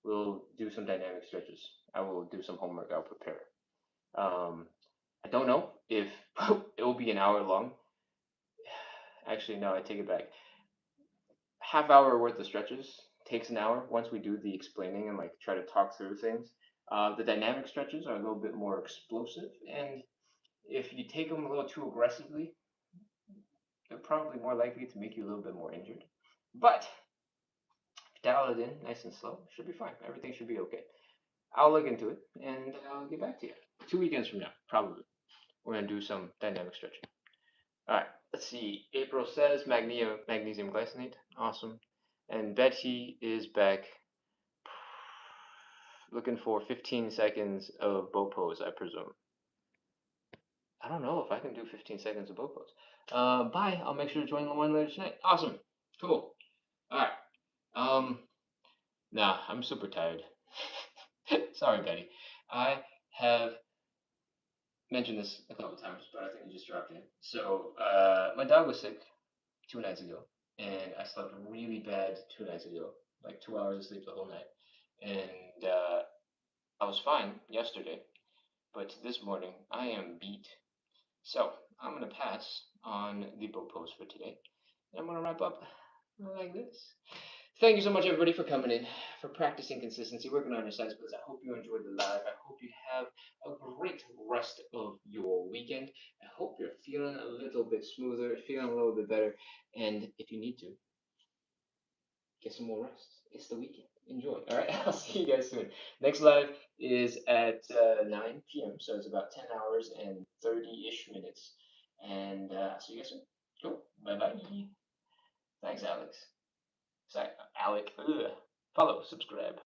we'll do some dynamic stretches. I will do some homework. I'll prepare. I don't know if it will be an hour long. Actually, no, I take it back. Half hour worth of stretches takes an hour once we do the explaining and like try to talk through things. The dynamic stretches are a little bit more explosive, and if you take them a little too aggressively, they're probably more likely to make you a little bit more injured. But dial it in nice and slow, should be fine. Everything should be okay. I'll look into it and I'll get back to you. 2 weekends from now, probably. We're gonna do some dynamic stretching. All right, let's see. April says magnesium glycinate. Awesome. And Betty is back looking for 15 seconds of bow pose, I presume. I don't know if I can do 15 seconds of bow pose. Bye. I'll make sure to join the one later tonight. Awesome. Cool. All right. Nah, I'm super tired. Sorry, Betty. I have mentioned this a couple times, but I think you just dropped in. So, my dog was sick 2 nights ago, and I slept really bad 2 nights ago, like 2 hours of sleep the whole night. And I was fine yesterday, but this morning I am beat. So I'm gonna pass on the bow pose for today, and I'm gonna wrap up like this. Thank you so much, everybody, for coming in, for practicing consistency, working on your side splits. I hope you enjoyed the live. I hope you have a great rest of your weekend. I hope you're feeling a little bit smoother, feeling a little bit better, and if you need to, get some more rest. It's the weekend. Enjoy. All right. I'll see you guys soon. Next live is at 9 p.m. So it's about 10 hours and 30-ish minutes. And I'll see you guys soon. Cool. Bye-bye. Thanks, Alex. Sorry, Alec. Ugh. Follow, subscribe.